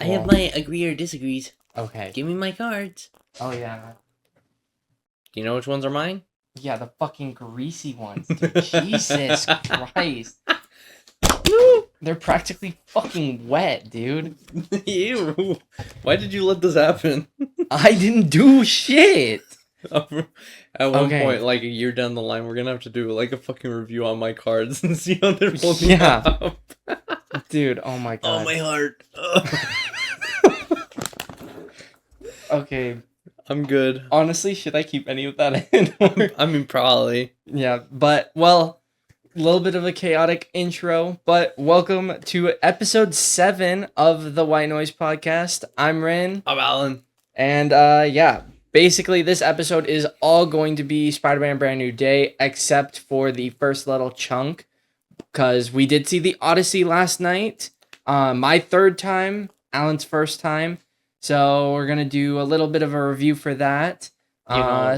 I have my agree or disagrees. Okay. Give me my cards. Oh, yeah. Do you know which ones are mine? Yeah, the fucking greasy ones. Dude, Jesus Christ. They're practically fucking wet, dude. Ew. Why did you let this happen? I didn't do shit. At one Okay. point, like a year down the line, we're gonna have to do like a fucking review on my cards and see how they're holding Yeah. up. Dude, oh my god. Oh, my heart. Okay. I'm good. Honestly, should I keep any of that in? I mean, probably. Yeah, but, well, a little bit of a chaotic intro, but welcome to episode 7 of the White Noise Podcast. I'm Rin. I'm Alan. And, yeah, basically this episode is all going to be Spider-Man Brand New Day, except for the first little chunk, because we did see the Odyssey last night. My third time, Alan's first time. So we're going to do a little bit of a review for that.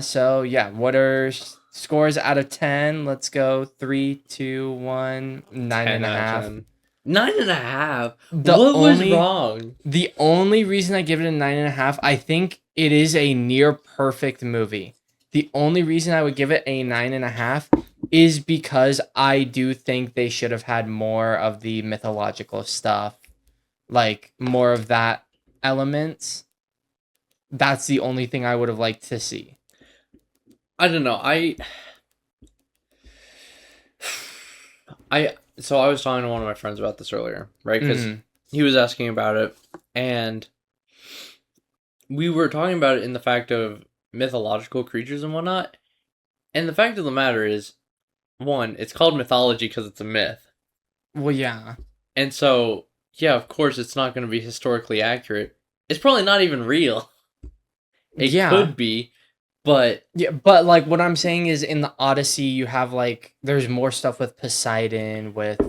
So, yeah, what are scores out of 10? Let's go 3, 2, 1, 9.5. 9.5. The What was only- wrong? The only reason I give it a 9.5, I think it is a near perfect movie. The only reason I would give it a 9.5 is because I do think they should have had more of the mythological stuff, like more of that elements. That's the only thing I would have liked to see. I don't know. So I was talking to one of my friends about this earlier, right? Because he was asking about it, and we were talking about it in the fact of mythological creatures and whatnot. And the fact of the matter is, one, it's called mythology because it's a myth. Well, yeah. And so, yeah, of course, it's not going to be historically accurate. It's probably not even real. It could be, but... Yeah, but, like, what I'm saying is in the Odyssey, you have, like, there's more stuff with Poseidon, with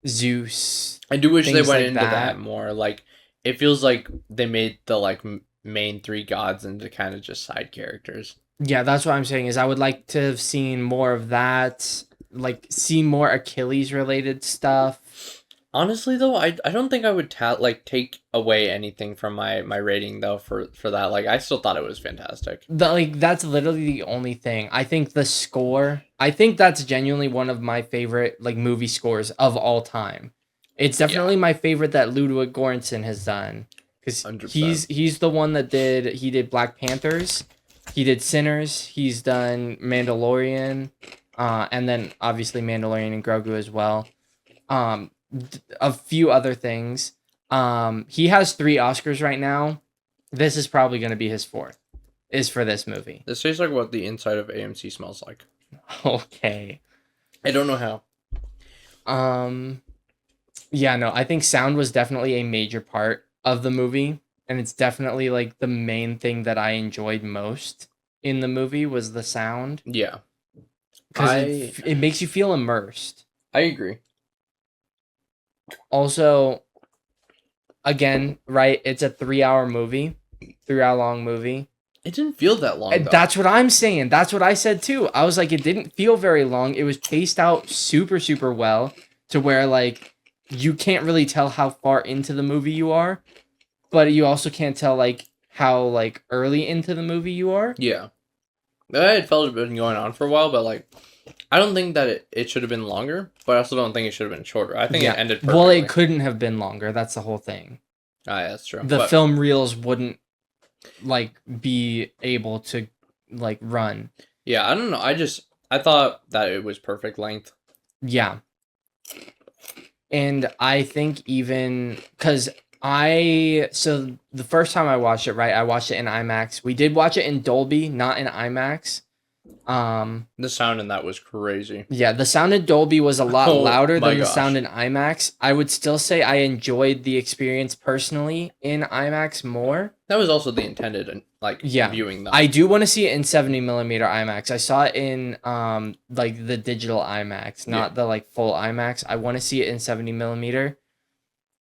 Zeus. I do wish they things went like into that more. Like, it feels like they made the, like, main three gods into kind of just side characters. Yeah, that's what I'm saying is I would like to have seen more of that, like, see more Achilles-related stuff. Honestly, though, I don't think I would take away anything from my rating, though, for that. Like, I still thought it was fantastic. That's literally the only thing. I think the score, I think that's genuinely one of my favorite, like, movie scores of all time. It's definitely my favorite that Ludwig Göransson has done. Because he's the one that did Black Panthers, he did Sinners, he's done Mandalorian, and then obviously Mandalorian and Grogu as well. A few other things. He has 3 Oscars right now. This is probably going to be his 4th. Is for this movie. This tastes like what the inside of AMC smells like. Okay. I don't know how. Yeah, no, I think sound was definitely a major part of the movie, and it's definitely like the main thing that I enjoyed most in the movie was the sound. Yeah. Because it makes you feel immersed. I agree. Also, again, right, it's a 3-hour movie. 3-hour long movie. It didn't feel that long, though. That's what I'm saying. That's what I said, too. I was like, it didn't feel very long. It was paced out super, super well to where, like, you can't really tell how far into the movie you are, but you also can't tell, like, how, like, early into the movie you are. Yeah. It felt like it had been going on for a while, but, like, I don't think that it should have been longer, but I also don't think it should have been shorter. I think it ended perfectly. Well, it couldn't have been longer. That's the whole thing. Yeah, that's true. The film reels wouldn't, like, be able to, like, run. Yeah, I don't know. I thought that it was perfect length. Yeah. And I think even, because so the first time I watched it, right, I watched it in IMAX. We did watch it in Dolby, not in IMAX. The sound in that was crazy. Yeah, the sound in Dolby was a lot louder than the sound in IMAX. I would still say I enjoyed the experience personally in IMAX more. That was also the intended, like, viewing though. I do want to see it in 70mm IMAX. I saw it in like the digital IMAX, not the like full IMAX. I want to see it in 70mm.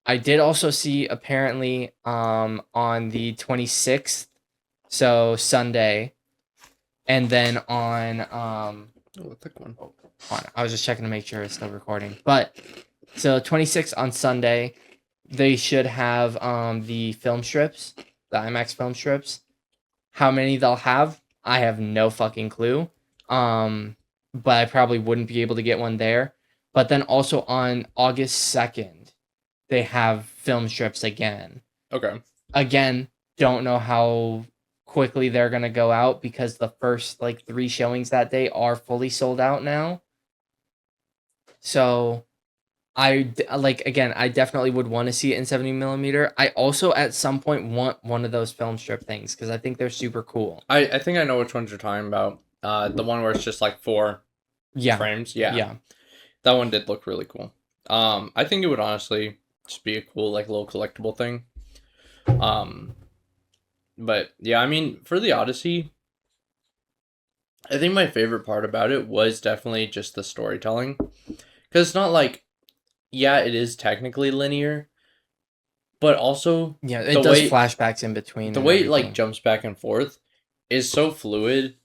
I did also see apparently on the 26th, so Sunday, and then on a thick one. Hold on, I was just checking to make sure it's still recording. But so 26th on Sunday, They should have the film strips, the IMAX film strips. How many they'll have, I have no fucking clue. But I probably wouldn't be able to get one there. But then also on August 2nd, they have film strips again. Okay. Again, don't know how quickly they're going to go out because the first like 3 showings that day are fully sold out now. So I definitely would want to see it in 70 millimeter. I also at some point want one of those film strip things because I think they're super cool. I think I know which ones you're talking about. The one where it's just like 4 frames. Yeah. That one did look really cool. I think it would honestly just be a cool like little collectible thing. But yeah, I mean for the Odyssey, I think my favorite part about it was definitely just the storytelling. Because it's not like, yeah, it is technically linear, but also It the does way flashbacks in between. the and way it like everything. jumps back and forth is so fluid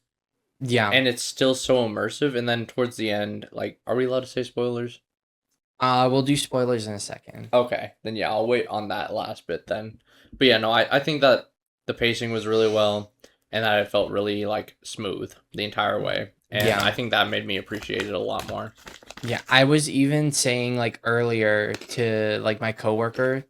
Yeah. and it's still so immersive. And then towards the end, like, are we allowed to say spoilers? We'll do spoilers in a second. Okay, then yeah, I'll wait on that last bit then. But yeah, no, I think that the pacing was really well and that it felt really like smooth the entire way. And Yeah. I think that made me appreciate it a lot more. Yeah, I was even saying like earlier to like my coworker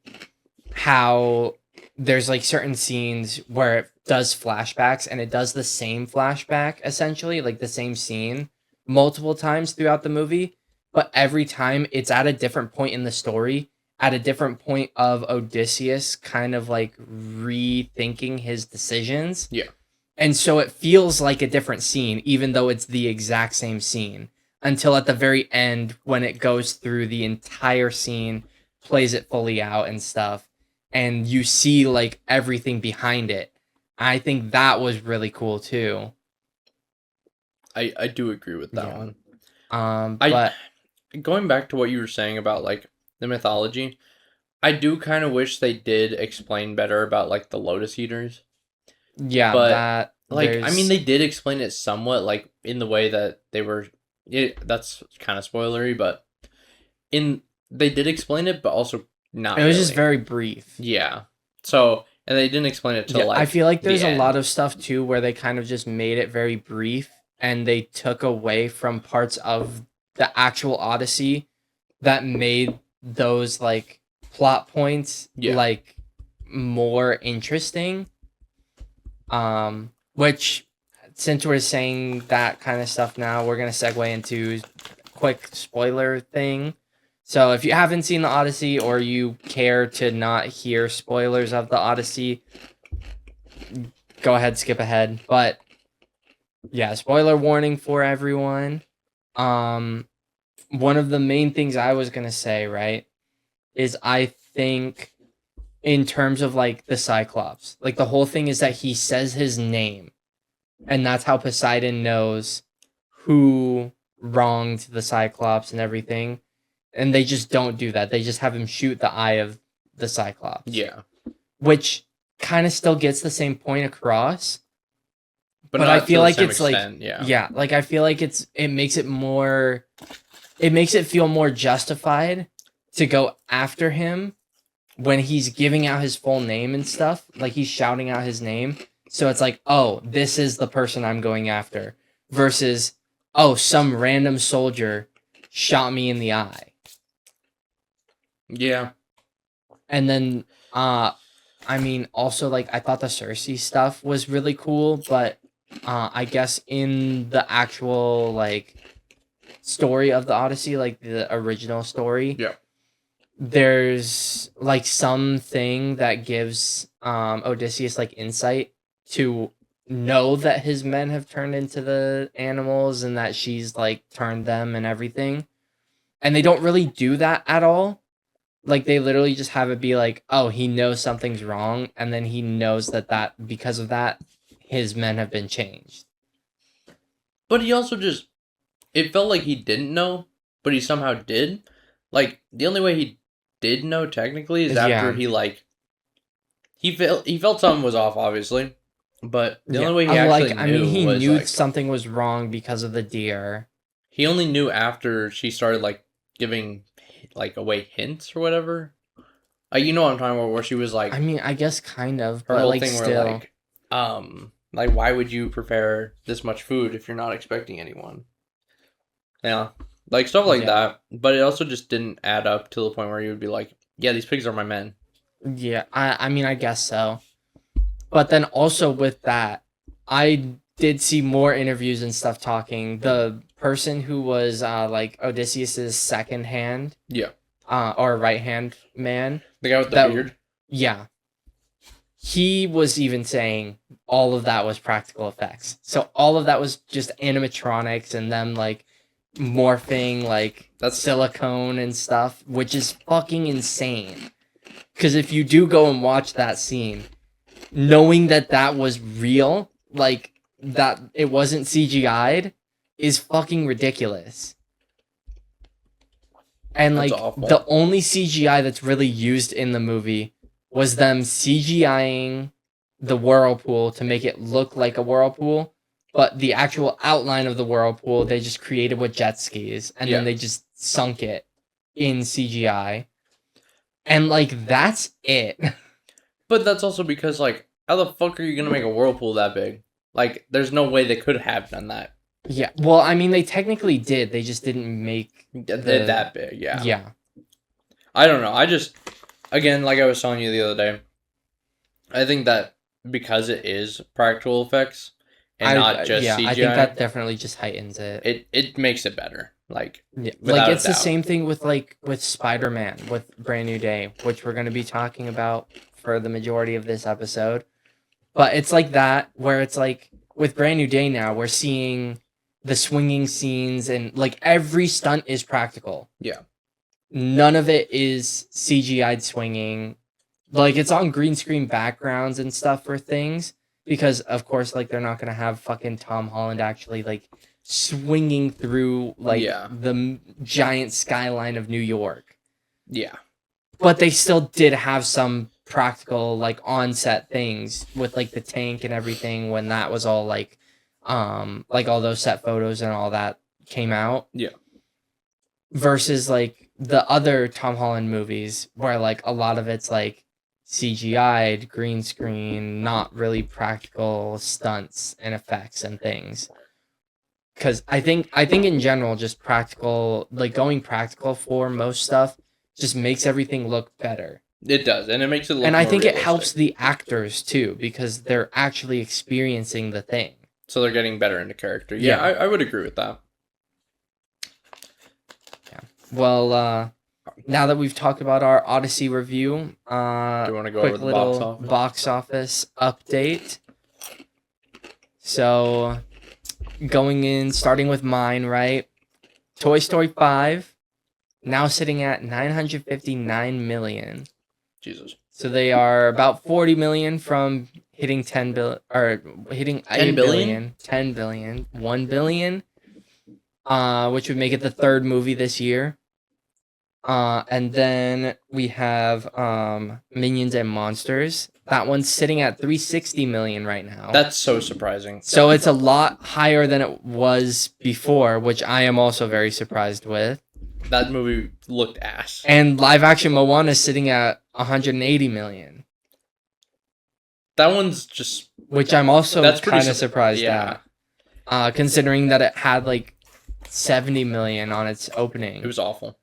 how there's like certain scenes where it does flashbacks and it does the same flashback essentially, like the same scene multiple times throughout the movie, but every time it's at a different point in the story, at a different point of Odysseus kind of like rethinking his decisions. Yeah. And so it feels like a different scene even though it's the exact same scene until at the very end when it goes through the entire scene, plays it fully out and stuff, and you see like everything behind it. I think that was really cool too. I do agree with that Yeah. one. But Going back to what you were saying about like the mythology, I do kind of wish they did explain better about like the Lotus Eaters. yeah, But that like I mean there's they did explain it somewhat like in the way that they were that's kind of spoilery, but in they did explain it but also not it was just really. very brief. Yeah. So, and they didn't explain it till Yeah, like I feel like the there's a lot end. of stuff too where they kind of just made it very brief and they took away from parts of the actual Odyssey that made those like plot points Yeah. like more interesting. Which since we're saying that kind of stuff now, we're gonna segue into quick spoiler thing. So if you haven't seen the Odyssey or you care to not hear spoilers of the Odyssey, go ahead, skip ahead. But yeah, spoiler warning for everyone. One of the main things I was gonna say, right, is I think in terms of like the Cyclops, like the whole thing is that he says his name, and that's how Poseidon knows who wronged the Cyclops and everything. And they just don't do that. They just have him shoot the eye of the Cyclops. Yeah. Which kind of still gets the same point across. But I not feel to the like same it's extent, like yeah, like I feel like it makes it more it makes it feel more justified to go after him when he's giving out his full name and stuff, like he's shouting out his name. So it's like, oh, this is the person I'm going after versus, oh, some random soldier shot me in the eye. Yeah. And then, I mean, also, like, I thought the Cersei stuff was really cool, but I guess in the actual, like, story of the Odyssey, like the original story, Yeah. there's like something that gives Odysseus like insight to know that his men have turned into the animals and that she's like turned them and everything. And they don't really do that at all. Like they literally just have it be like, oh, he knows something's wrong, and then he knows that because of that, his men have been changed. But he also just it felt like he didn't know, but he somehow did. Like the only way he did know technically is after Yeah. he felt something was off, obviously. But the only way he actually knew he was knew like something was wrong because of the deer. he only knew after she started like giving like away hints or whatever. You know what I'm talking about, where she was like, I mean, I guess kind of, her but whole like thing still. where like why would you prepare this much food if you're not expecting anyone? Yeah, like stuff like that. But it also just didn't add up to the point where you would be like, yeah, these pigs are my men. Yeah, I mean, I guess so. But then also with that, I did see more interviews and stuff talking. The person who was like Odysseus's second hand, Yeah, or right hand man, the guy with the that beard. yeah, he was even saying all of that was practical effects. So all of that was just animatronics and them like morphing like That's silicone and stuff, which is fucking insane. Because if you do go and watch that scene, knowing that that was real, like that it wasn't CGI'd, is fucking ridiculous. And that's like awful. the only CGI that's really used in the movie was them CGIing the whirlpool to make it look like a whirlpool, but the actual outline of the whirlpool they just created with jet skis and then they just sunk it in CGI. And like that's it. But that's also because like, how the fuck are you gonna make a whirlpool that big? Like, there's no way they could have done that. Yeah. Well, I mean, they technically did. They just didn't make That big. Yeah. Yeah. I don't know. I just, again, like I was telling you the other day, I think that because it is practical effects and not just CGI, I think that definitely just heightens it. It makes it better. Like, Yeah. without Like it's a the doubt. same thing with Spider-Man with Brand New Day, which we're going to be talking about for the majority of this episode. But it's like that where it's like with Brand New Day now, we're seeing the swinging scenes and like every stunt is practical. Yeah. None of it is CGI'd swinging. Like it's on green screen backgrounds and stuff for things because of course like they're not going to have fucking Tom Holland actually like swinging through like the giant skyline of New York. Yeah. But they still did have some practical like on-set things with like the tank and everything when that was all like all those set photos and all that came out. Yeah. Versus like the other Tom Holland movies where like a lot of it's like CGI'd, green screen, not really practical stunts and effects and things. Cause I think in general just practical like going practical for most stuff just makes everything look better. It does, and it makes it look and I more think realistic. It helps the actors too because they're actually experiencing the thing. So they're getting better into character. Yeah. I would agree with that. Yeah. Well, now that we've talked about our Odyssey review, do you want to go quick over the little box office update. So, going in, starting with mine, right? Toy Story 5, now sitting at 959 million. Jesus. So they are about 40 million from hitting 10 billion, or hitting 10 billion? 10 billion, 1 billion, which would make it the third movie this year. And then we have Minions and Monsters. That one's sitting at 360 million right now. That's so surprising. So it's a lot higher than it was before, which I am also very surprised with. That movie looked ass. And live action Moana is sitting at 180 million. That one's just... Which I'm also kind of surprised at. Considering that it had like 70 million on its opening. It was awful.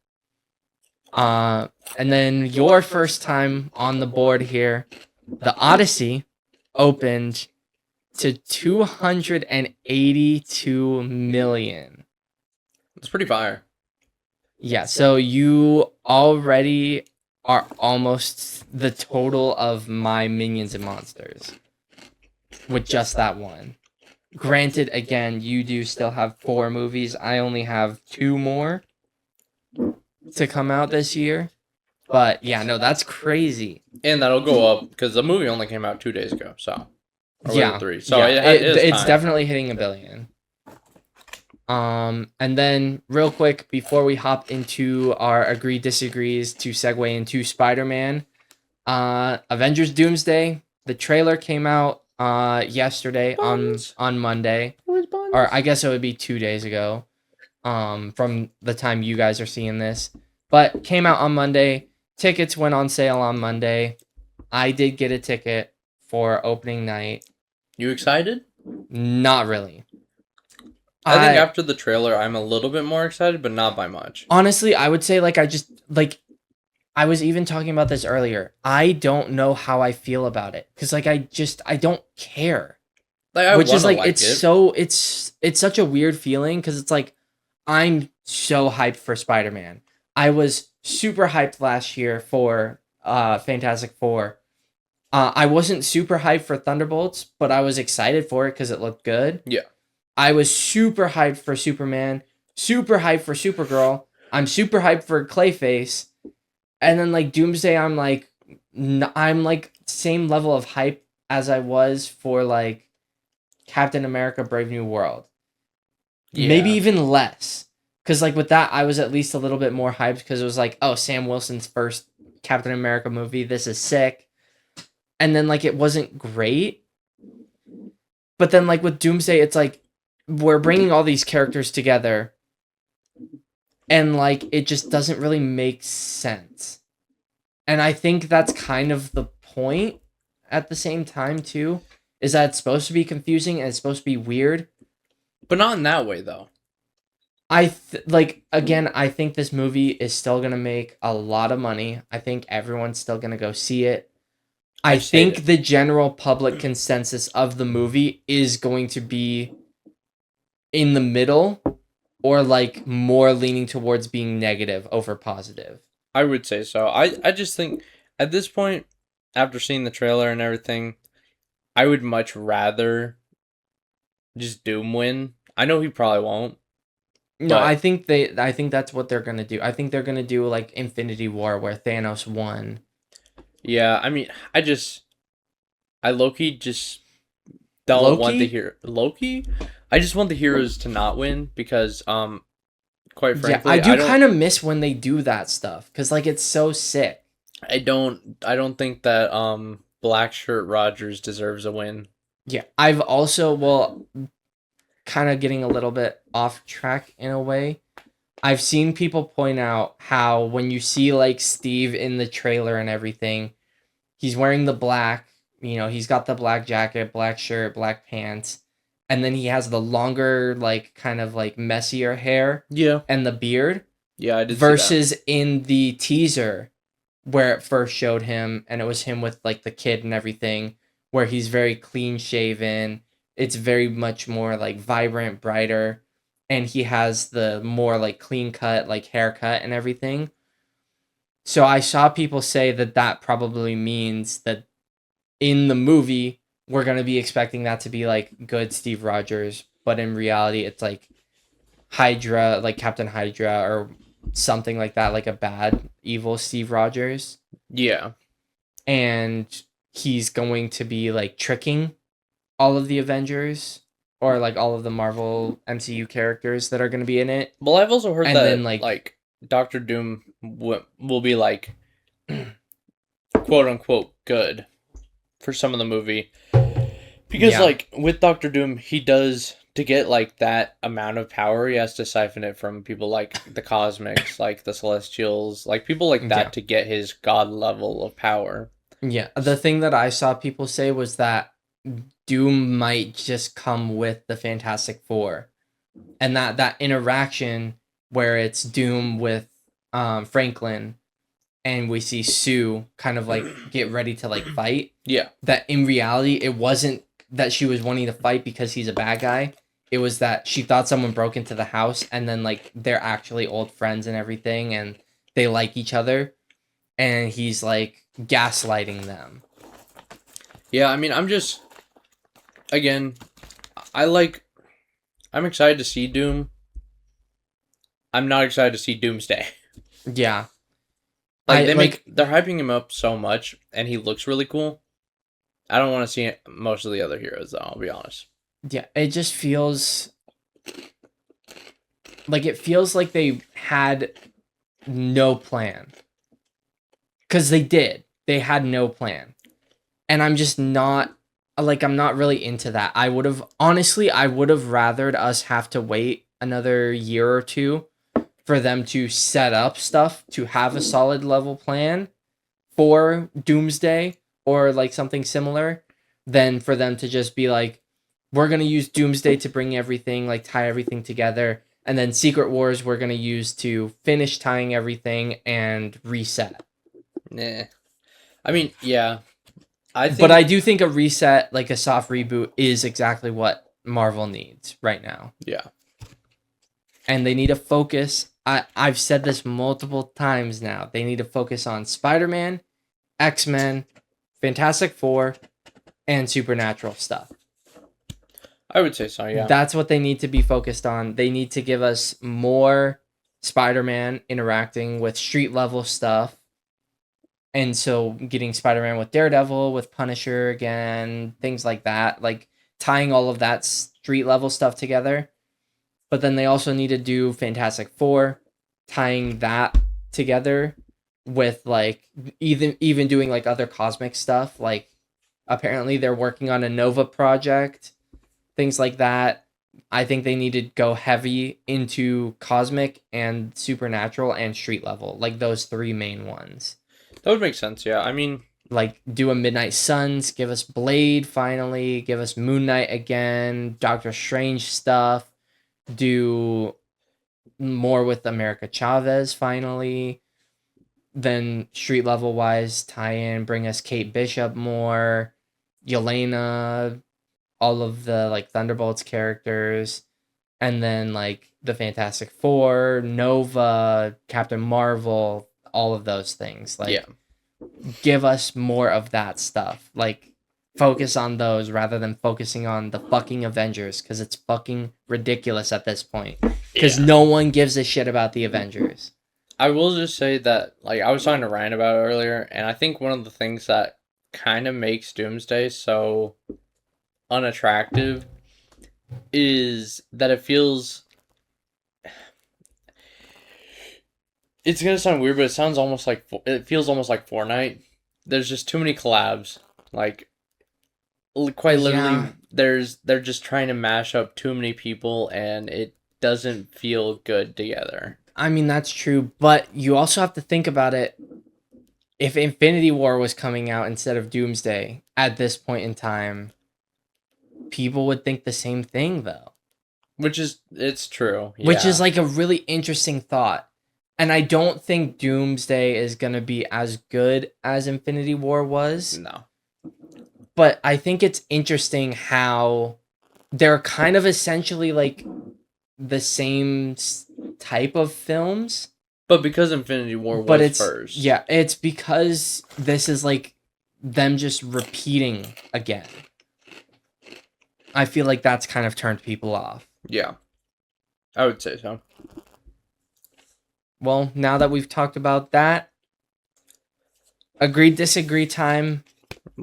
And then your first time on the board here, the Odyssey opened to 282 million. It's pretty fire. Yeah, so you already are almost the total of my Minions and Monsters with just that one. Granted, again, you do still have 4 movies. I only have 2 more to come out this year. But yeah, no, that's crazy. And that'll go up because the movie only came out 2 days ago. So, yeah, 3. So yeah, it's time. definitely hitting 1 billion. And then real quick before we hop into our agree disagrees to segue into Spider-Man, Avengers Doomsday, the trailer came out yesterday on Monday, or I guess it would be 2 days ago, from the time you guys are seeing this, but came out on Monday. tickets went on sale on Monday. I did get a ticket for opening night. You excited? Not really. I think after the trailer, I'm a little bit more excited, but not by much. Honestly, I would say I was even talking about this earlier. I don't know how I feel about it because I don't care. Which is it's such a weird feeling because it's like I'm so hyped for Spider-Man. I was super hyped last year for Fantastic Four. I wasn't super hyped for Thunderbolts, but I was excited for it because it looked good. Yeah. I was super hyped for Superman, super hyped for Supergirl. I'm super hyped for Clayface. And then like Doomsday, I'm like same level of hype as I was for like Captain America Brave New World. Yeah. Maybe even less. Because like with that, I was at least a little bit more hyped because it was like, oh, Sam Wilson's first Captain America movie. This is sick. And then like it wasn't great. But then like with Doomsday, it's like we're bringing all these characters together. And like it just doesn't really make sense. And I think that's kind of the point at the same time too. Is that it's supposed to be confusing and it's supposed to be weird. But not in that way, though. I think this movie is still going to make a lot of money. I think everyone's still going to go see it. I think the general public consensus of the movie is going to be in the middle or like more leaning towards being negative over positive. I would say so. I just think at this point, after seeing the trailer and everything, I would much rather just Doom win. I know he probably won't. No, I think that's what they're gonna do. I think they're gonna do like Infinity War where Thanos won. Yeah, I mean, I low-key just don't want the hero. Loki? I just want the heroes to not win because quite frankly, I do kind of miss when they do that stuff because like it's so sick. I don't think that Black Shirt Rogers deserves a win. Yeah, I've also kind of getting a little bit off track in a way. I've seen people point out how when you see like Steve in the trailer and everything, he's wearing the black, he's got the black jacket, black shirt, black pants, and then he has the longer, like kind of like messier hair. Yeah. And the beard. Yeah, I did versus see that. In the teaser where it first showed him and it was him with like the kid and everything, where he's very clean shaven. It's very much more like vibrant, brighter, and he has the more like clean cut, like haircut and everything. So I saw people say that probably means that in the movie, we're going to be expecting that to be like good Steve Rogers, but in reality, it's like Hydra, like Captain Hydra or something like that, like a bad, evil Steve Rogers. Yeah. And he's going to be like tricking all of the Avengers or like all of the Marvel MCU characters that are going to be in it. Well, I've also heard that like Doctor Doom will be like quote unquote good for some of the movie because like with Doctor Doom, he does to get like that amount of power, he has to siphon it from people like the Cosmics, like the Celestials, like people like that to get his god level of power. Yeah, the thing that I saw people say was that Doom might just come with the Fantastic Four, and that interaction where it's Doom with Franklin, and we see Sue kind of like get ready to like fight. Yeah, that in reality it wasn't that she was wanting to fight because he's a bad guy. It was that she thought someone broke into the house, and then like they're actually old friends and everything, and they like each other, and he's like gaslighting them. Yeah, I mean, I'm excited to see Doom. I'm not excited to see Doomsday. Yeah. They're hyping him up so much, and he looks really cool. I don't want to see most of the other heroes, though, I'll be honest. Yeah, it just feels like they had no plan. Because they did. They had no plan. And I'm just not, I'm not really into that. I would have rathered us have to wait another year or two for them to set up stuff to have a solid level plan for Doomsday or like something similar than for them to just be like, we're gonna use Doomsday to bring everything, like tie everything together, and then Secret Wars we're gonna use to finish tying everything and reset. Nah. I mean, yeah. But I do think a reset, like a soft reboot, is exactly what Marvel needs right now. Yeah. And they need to focus. I've said this multiple times now. They need to focus on Spider-Man, X-Men, Fantastic Four, and supernatural stuff. I would say so, yeah. That's what they need to be focused on. They need to give us more Spider-Man interacting with street level stuff. And so getting Spider-Man with Daredevil, with Punisher again, things like that, like tying all of that street level stuff together. But then they also need to do Fantastic Four, tying that together with like even doing like other cosmic stuff. Like apparently they're working on a Nova project, things like that. I think they need to go heavy into cosmic and supernatural and street level, like those three main ones. That would make sense, yeah. I mean, like do a Midnight Suns, give us Blade finally, give us Moon Knight again, Doctor Strange stuff, do more with America Chavez finally. Then street level wise, tie in, bring us Kate Bishop more, Yelena, all of the like Thunderbolts characters, and then like the Fantastic Four, Nova, Captain Marvel, all of those things. Like, yeah. Give us more of that stuff. Like, focus on those rather than focusing on the fucking Avengers, because it's fucking ridiculous at this point. Because no one gives a shit about the Avengers. I will just say that, like, I was talking to Ryan about it earlier, and I think one of the things that kind of makes Doomsday so unattractive is that it feels... It's gonna sound weird, but it sounds almost like... It feels almost like Fortnite. There's just too many collabs. Like, quite literally, they're just trying to mash up too many people, and it doesn't feel good together. I mean, that's true, but you also have to think about it. If Infinity War was coming out instead of Doomsday at this point in time, people would think the same thing, though. It's true. Yeah. Which is like a really interesting thought. And I don't think Doomsday is going to be as good as Infinity War was. No. But I think it's interesting how they're kind of essentially like the same type of films. But because Infinity War was first. Yeah, it's because this is like them just repeating again. I feel like that's kind of turned people off. Yeah. I would say so. Well, now that we've talked about that, agree, disagree time.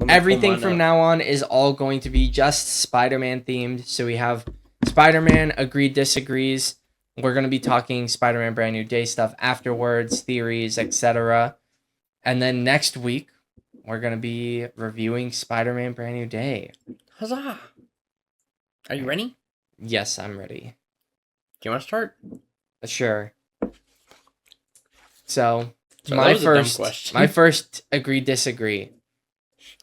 Everything from now on is all going to be just Spider-Man themed. So we have Spider-Man, agree, disagrees. We're going to be talking Spider-Man Brand New Day stuff afterwards, theories, etc. And then next week, we're going to be reviewing Spider-Man Brand New Day. Huzzah! Are you ready? Yes, I'm ready. Do you want to start? Sure. So my first agree, disagree.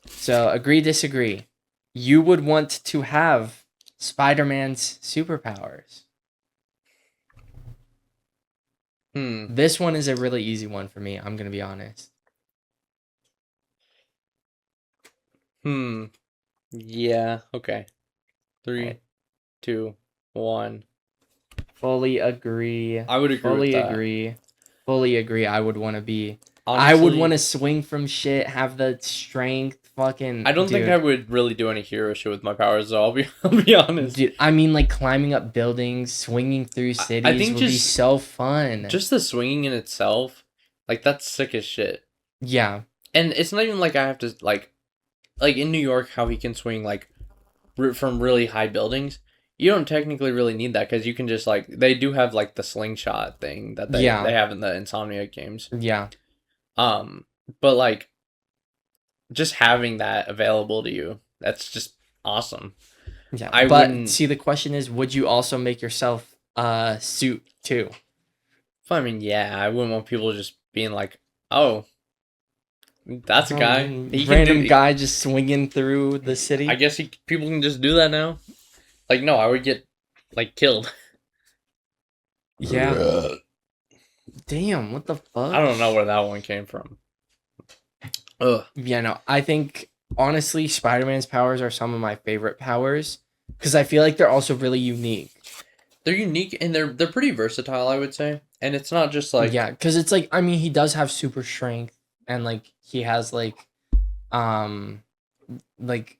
So agree, disagree. You would want to have Spider-Man's superpowers. This one is a really easy one for me. I'm going to be honest. Yeah. Okay. 3, 2, 1. Fully agree. I would agree with that. Fully agree. I would want to be... Honestly, I would want to swing from shit, have the strength, fucking... I don't think I would really do any hero shit with my powers, though. I'll be honest. Dude, I mean, like, climbing up buildings, swinging through cities would be so fun. Just the swinging in itself, like, that's sick as shit. Yeah. And it's not even like I have to, like in New York, how he can swing, like, from really high buildings. You don't technically really need that, because you can just, like... They do have, like, the slingshot thing that they have in the Insomniac games. Yeah. But, like, just having that available to you, that's just awesome. Yeah, see, the question is, would you also make yourself a suit, too? I mean, yeah, I wouldn't want people just being like, oh, That's a guy. He can Random do. guy just swinging through the city. I guess people can just do that now. Like, no, I would get like killed. Yeah. Damn, what the fuck? I don't know where that one came from. Ugh. Yeah, no, I think honestly, Spider-Man's powers are some of my favorite powers because I feel like they're also really unique. They're unique and they're pretty versatile, I would say. And it's not just like Yeah, because it's like I mean, he does have super strength and like he has um like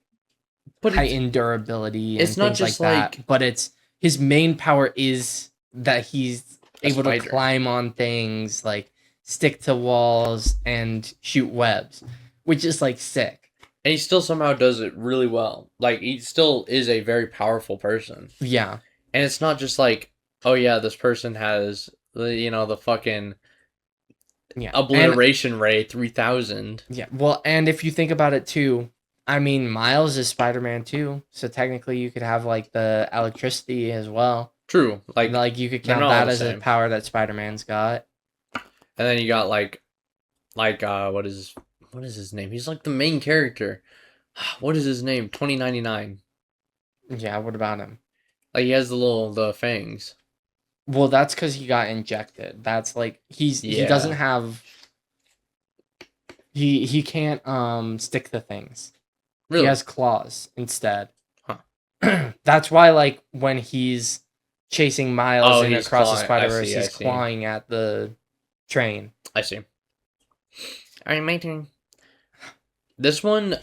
but heightened durability and it's not things like just that. like But it's his main power is that he's a able to spider. climb on things, like stick to walls and shoot webs, which is like sick. And he still somehow does it really well. Like he still is a very powerful person. Yeah. And it's not just like, oh yeah, this person has the fucking Yeah. obliteration ray 3000. Yeah. Well, and if you think about it too, I mean, Miles is Spider-Man too, so technically you could have like the electricity as well. True. Like you could they're count not all that the as a same. power that Spider-Man's got. And then you got like what is his name? He's like the main character. What is his name? 2099. Yeah, what about him? Like he has the fangs. Well, that's because he got injected. That's like he doesn't Yeah. have he can't stick to things. Really? He has claws instead. Huh. That's why like when he's chasing Miles in he's across the clawing. I Spider-Verse, see, I he's see. clawing at the train. I see. Alright, my turn. This one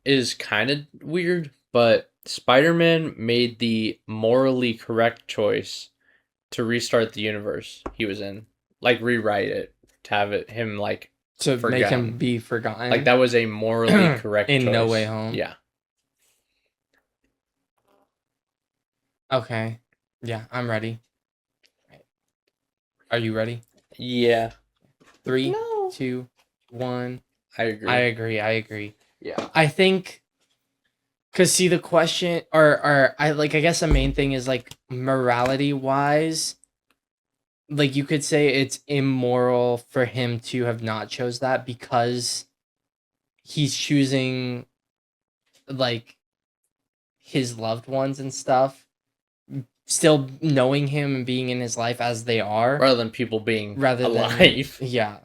is kind of weird, but Spider-Man made the morally correct choice to restart the universe he was in. Like rewrite it to have him like To forgotten. make him be forgotten. Like that was a morally correct in choice. No Way Home. Yeah. Okay. Yeah, I'm ready. Are you ready? Yeah. 3, No. 2, 1. I agree. I agree. Yeah. I think, cause see the question, or I guess the main thing is like morality wise, like you could say it's immoral for him to have not chose that because he's choosing like his loved ones and stuff, still knowing him and being in his life as they are, Rather than people being rather alive. than yeah.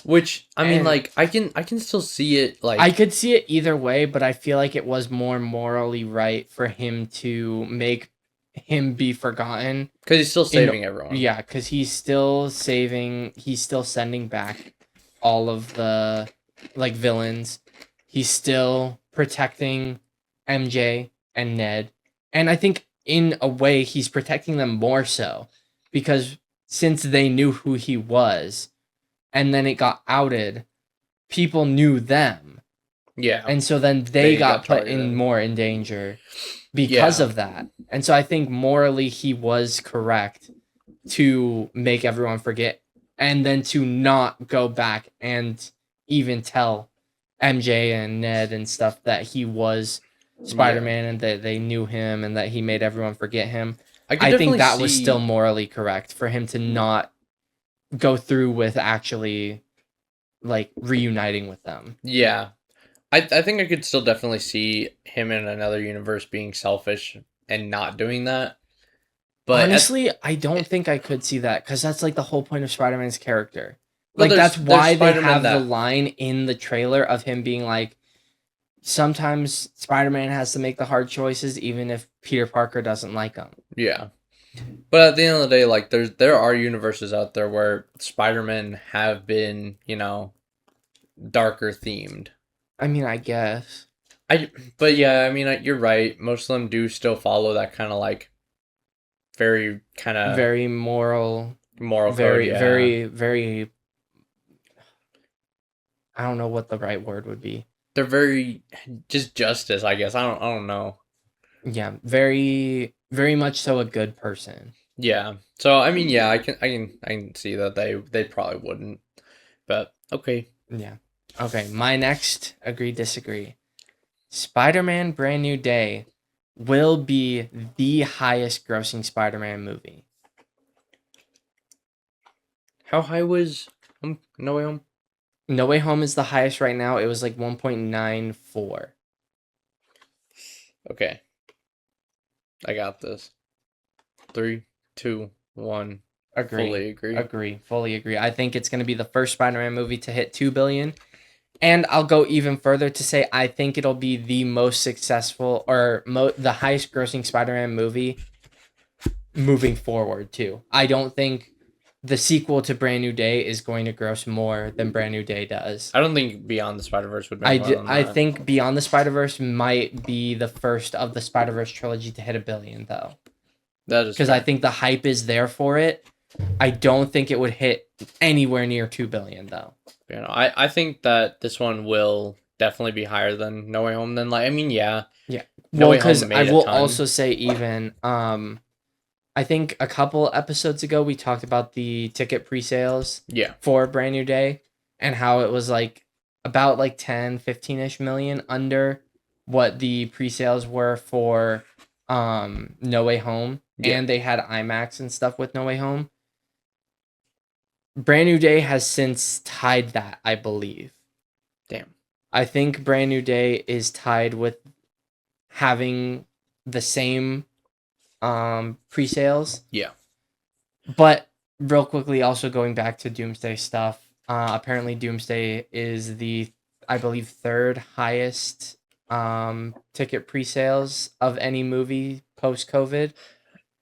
Which I mean, And- like I can still see it. Like I could see it either way, but I feel like it was more morally right for him to make him be forgotten. because he's still saving everyone. Yeah, because he's still sending back all of the like villains. He's still protecting MJ and Ned. And I think in a way he's protecting them more so because since they knew who he was and then it got outed, people knew them. Yeah. And so then they got put targeted. in more in danger because Yeah. of that. And so I think morally he was correct to make everyone forget and then to not go back and even tell MJ and Ned and stuff that he was Spider-Man and that they knew him and that he made everyone forget him. I think that was still morally correct for him to not go through with actually like reuniting with them. Yeah. I think I could still definitely see him in another universe being selfish and not doing that. But honestly, I don't think I could see that because that's like the whole point of Spider-Man's character. Well, Like that's why they Spider-Man have the that- line in the trailer of him being like, sometimes Spider-Man has to make the hard choices even if Peter Parker doesn't like them. Yeah. But at the end of the day, like there are universes out there where Spider-Man have been, darker themed. I mean, I guess. But yeah, I mean, you're right. Most of them do still follow that kind of like very kind of Very moral. moral Very, code. Yeah. very. I don't know what the right word would be. They're very just justice, I guess. I don't know. Yeah, very, very much so a good person. Yeah. So I mean, yeah, I can see that they probably wouldn't. But okay. Yeah. Okay, my next agree disagree. Spider-Man Brand New Day will be the highest grossing Spider-Man movie. How high was No Way Home? No Way Home is the highest right now. It was like 1.94. Okay. I got this. 3, 2, 1. Fully agree. Fully agree. I think it's going to be the first Spider-Man movie to hit 2 billion. And I'll go even further to say I think it'll be the most successful or the highest grossing Spider-Man movie moving forward too. I don't think the sequel to Brand New Day is going to gross more than Brand New Day does. I don't think Beyond the Spider-Verse would make more than I that. think Beyond the Spider-Verse might be the first of the Spider-Verse trilogy to hit 1 billion though. That is because I think the hype is there for it. I don't think it would hit anywhere near 2 billion though. You know, I think that this one will definitely be higher than No Way Home. Then, like, I mean, yeah. Well, because I will also say even I think a couple episodes ago we talked about the ticket pre-sales for Brand New Day and how it was like about like 10, 15-ish million under what the pre-sales were for No Way Home, and they had IMAX and stuff with No Way Home. Brand New Day has since tied that, I believe. Damn. I think Brand New Day is tied with having the same pre-sales. Yeah. But real quickly, also going back to Doomsday stuff, apparently Doomsday is the, I believe, third highest ticket pre-sales of any movie post-COVID.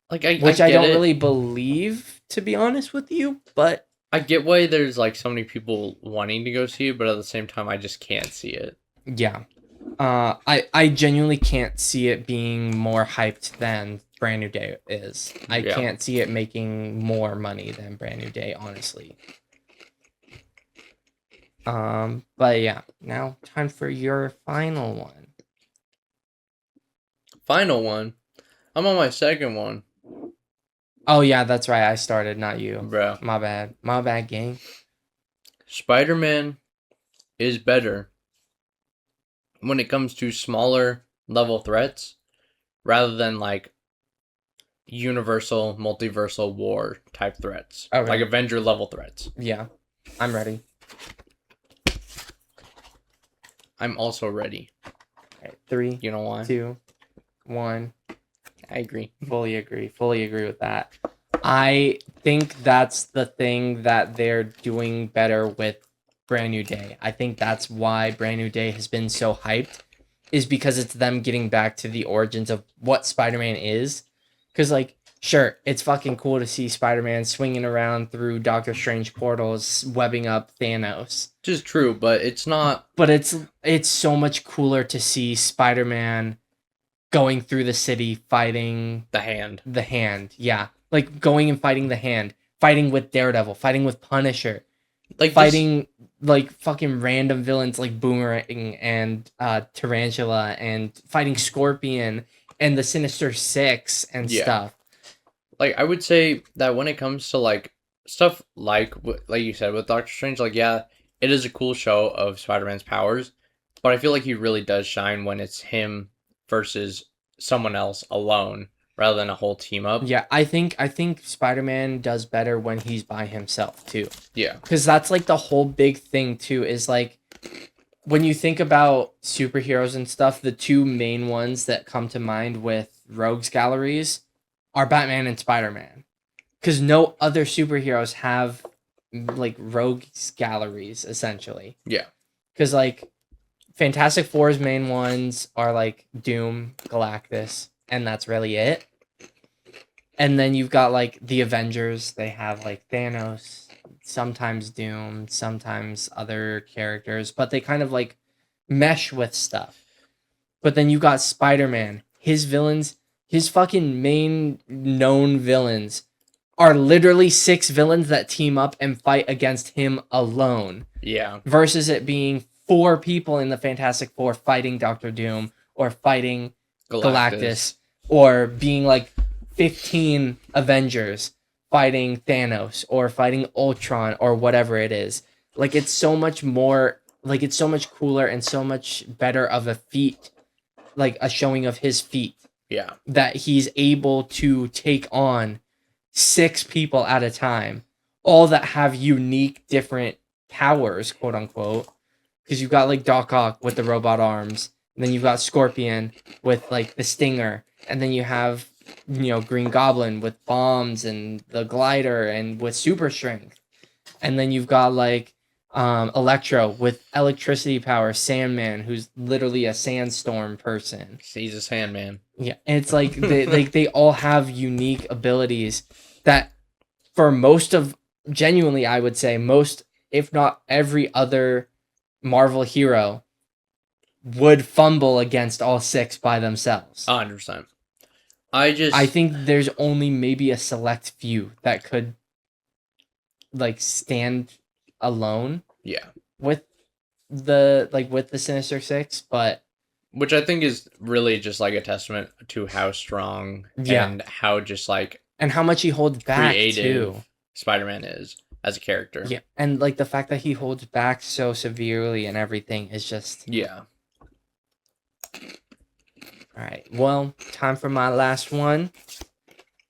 Like, which I don't really believe, to be honest with you, but I get why there's like so many people wanting to go see it, but at the same time, I just can't see it. Yeah. I genuinely can't see it being more hyped than Brand New Day is. I can't see it making more money than Brand New Day, honestly. But yeah, now time for your final one. Final one? I'm on my second one. Oh yeah, that's right. I started, not you. Bro. My bad. My bad, gang. Spider-Man is better when it comes to smaller level threats rather than like universal, multiversal war type threats. Okay. Like Avenger level threats. Yeah. I'm ready. I'm also ready. Okay, 3, you know why? 2, 1. I agree. Fully agree with that. I think that's the thing that they're doing better with Brand New Day. I think that's why Brand New Day has been so hyped, is because it's them getting back to the origins of what Spider-Man is. Because, like, sure, it's fucking cool to see Spider-Man swinging around through Doctor Strange portals, webbing up Thanos. Which is true, but it's not... But it's so much cooler to see Spider-Man going through the city fighting the Hand. Yeah, like going and fighting the Hand, fighting with Daredevil, fighting with Punisher, like fighting like fucking random villains like Boomerang and Tarantula, and fighting Scorpion and the Sinister Six and stuff. Like, I would say that when it comes to like stuff like you said with Doctor Strange, like, yeah, it is a cool show of Spider-Man's powers, but I feel like he really does shine when it's him versus someone else alone rather than a whole team up. Yeah, I think Spider-Man does better when he's by himself too. Yeah. Because that's like the whole big thing too, is like when you think about superheroes and stuff, the two main ones that come to mind with rogues galleries are Batman and Spider-Man. Because no other superheroes have like rogues galleries, essentially. Yeah. Because like Fantastic Four's main ones are like Doom, Galactus, and that's really it. And then you've got like the Avengers. They have like Thanos, sometimes Doom, sometimes other characters, but they kind of like mesh with stuff. But then you got Spider-Man. His villains, his fucking main known villains are literally 6 villains that team up and fight against him alone. Yeah. Versus it being 4 people in the Fantastic Four fighting Doctor Doom or fighting Galactus or being like 15 Avengers fighting Thanos or fighting Ultron or whatever it is. Like, it's so much more, like, it's so much cooler and so much better of a feat, like a showing of his feat. Yeah. That he's able to take on 6 people at a time, all that have unique, different powers, quote unquote, because you've got like Doc Ock with the robot arms, and then you've got Scorpion with like the stinger, and then you have Green Goblin with bombs and the glider and with super strength, and then you've got like Electro with electricity power, Sandman, who's literally a sandstorm person. He's a Sandman. Yeah, and it's like they all have unique abilities that for genuinely, I would say most, if not every other Marvel hero would fumble against all 6 by themselves. 100%. I think there's only maybe a select few that could like stand alone. Yeah. With the Sinister Six, but which I think is really just like a testament to how strong and how just like and how much he holds back too. Spider-Man is as a character. Yeah, and like the fact that he holds back so severely and everything is just All right. Well, time for my last one.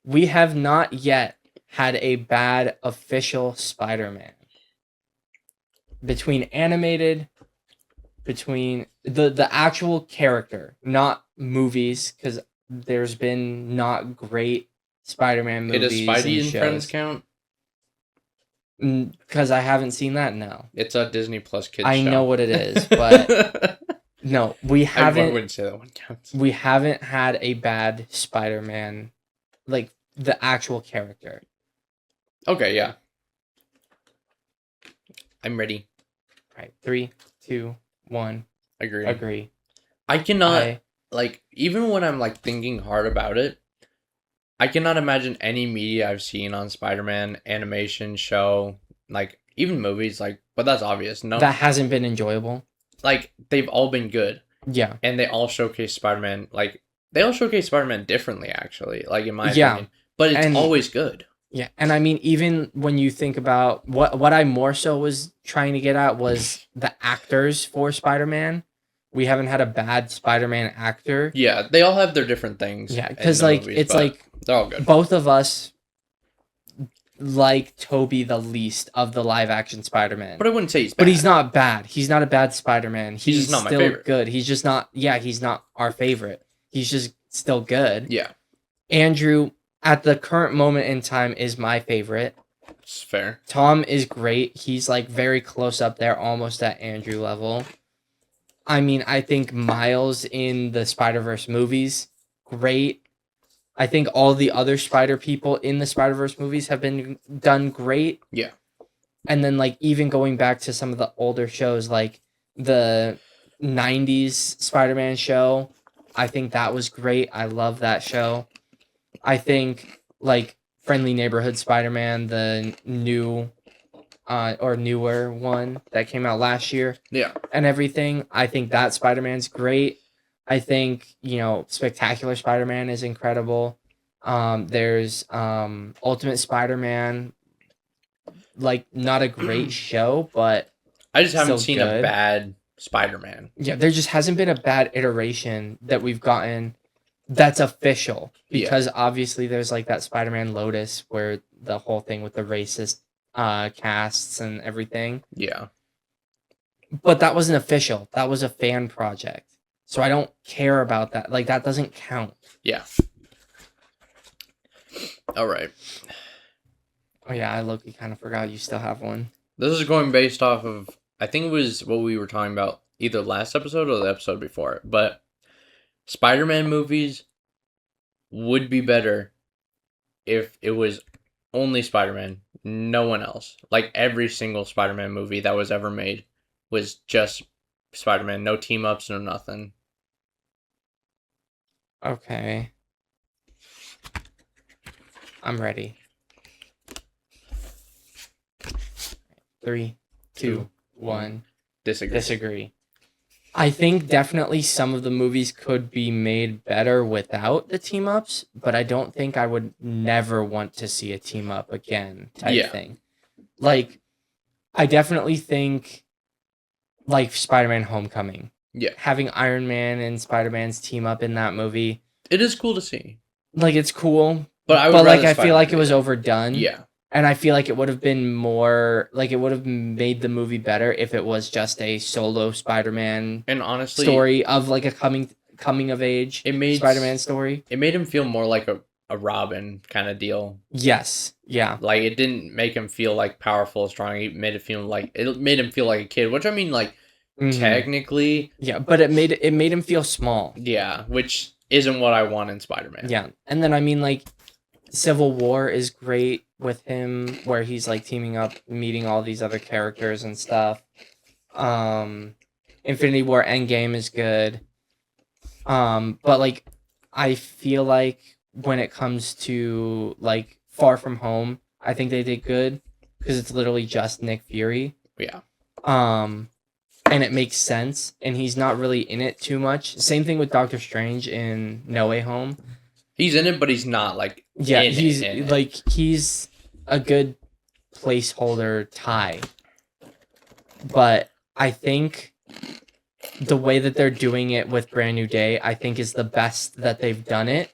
We have not yet had a bad official Spider-Man. Between animated, between the actual character, not movies, because there's been not great Spider-Man movies. Does Spidey and Friends count? Because I haven't seen that, no. It's a Disney Plus kids show. I know what it is, but no, we haven't. I wouldn't say that one counts. We haven't had a bad Spider-Man, like the actual character. Okay, yeah. I'm ready. All right, 3, 2, 1. Agree. I cannot like even when I'm like thinking hard about it. I cannot imagine any media I've seen on Spider-Man, animation, show, like even movies, like, but that's obvious. No, that hasn't been enjoyable. Like they've all been good. Yeah, and they all showcase Spider-Man. Like they all showcase Spider-Man differently, actually. Like in my opinion, but it's always good. Yeah, and I mean, even when you think about what I more so was trying to get at was the actors for Spider-Man. We haven't had a bad Spider-Man actor. Yeah, they all have their different things. Yeah, because like movies, it's like they're all good. Both of us like Toby the least of the live-action Spider-Man. But I wouldn't say he's bad. But he's not bad. He's not a bad Spider-Man. He's just not still my favorite. Good. He's just not. Yeah, he's not our favorite. He's just still good. Yeah. Andrew, at the current moment in time, is my favorite. It's fair. Tom is great. He's like very close up there, almost at Andrew level. I mean, I think Miles in the Spider-Verse movies, great. I think all the other Spider people in the Spider-Verse movies have been done great. Yeah. And then like even going back to some of the older shows, like the 90s Spider-Man show, I think that was great. I love that show. I think like Friendly Neighborhood Spider-Man, the new or newer one that came out last year. Yeah. And everything. I think that Spider-Man's great. I think, Spectacular Spider-Man is incredible. There's Ultimate Spider-Man, like not a great show, but I just haven't seen a bad Spider-Man. Yeah, there just hasn't been a bad iteration that we've gotten that's official, because obviously there's like that Spider-Man Lotus where the whole thing with the racist casts and everything. Yeah. But that wasn't official. That was a fan project. So I don't care about that. Like, that doesn't count. Yeah. All right. Oh, yeah, I low-key kind of forgot you still have one. This is going based off of, I think it was what we were talking about either last episode or the episode before. But Spider-Man movies would be better if it was only Spider-Man, no one else. Like, every single Spider-Man movie that was ever made was just Spider-Man. No team-ups, no nothing. Okay. I'm ready. 3, 2, 1. Disagree. I think definitely some of the movies could be made better without the team-ups, but I don't think I would never want to see a team-up again type thing. Like, I definitely think, like, Spider-Man Homecoming. Yeah. Having Iron Man and Spider-Man's team up in that movie. It is cool to see. Like, it's cool. But I feel like it was overdone. Yeah. And I feel like it would have been more like it would have made the movie better if it was just a solo Spider-Man And honestly, story of like a coming of age Spider-Man story. It made him feel more like a Robin kind of deal. Yes. Yeah. Like it didn't make him feel like powerful, strong. It made him feel like a kid, which I mean, like technically, yeah, but it made him feel small. Yeah, which isn't what I want in Spider-Man. Yeah, and then I mean, like, Civil War is great with him, where he's like teaming up, meeting all these other characters and stuff. Infinity War Endgame is good. But like, I feel like when it comes to like Far From Home, I think they did good because it's literally just Nick Fury. Yeah. And it makes sense, and he's not really in it too much. Same thing with Doctor Strange in No Way Home. He's in it, but he's not like he's a good placeholder tie. But I think the way that they're doing it with Brand New Day, I think is the best that they've done it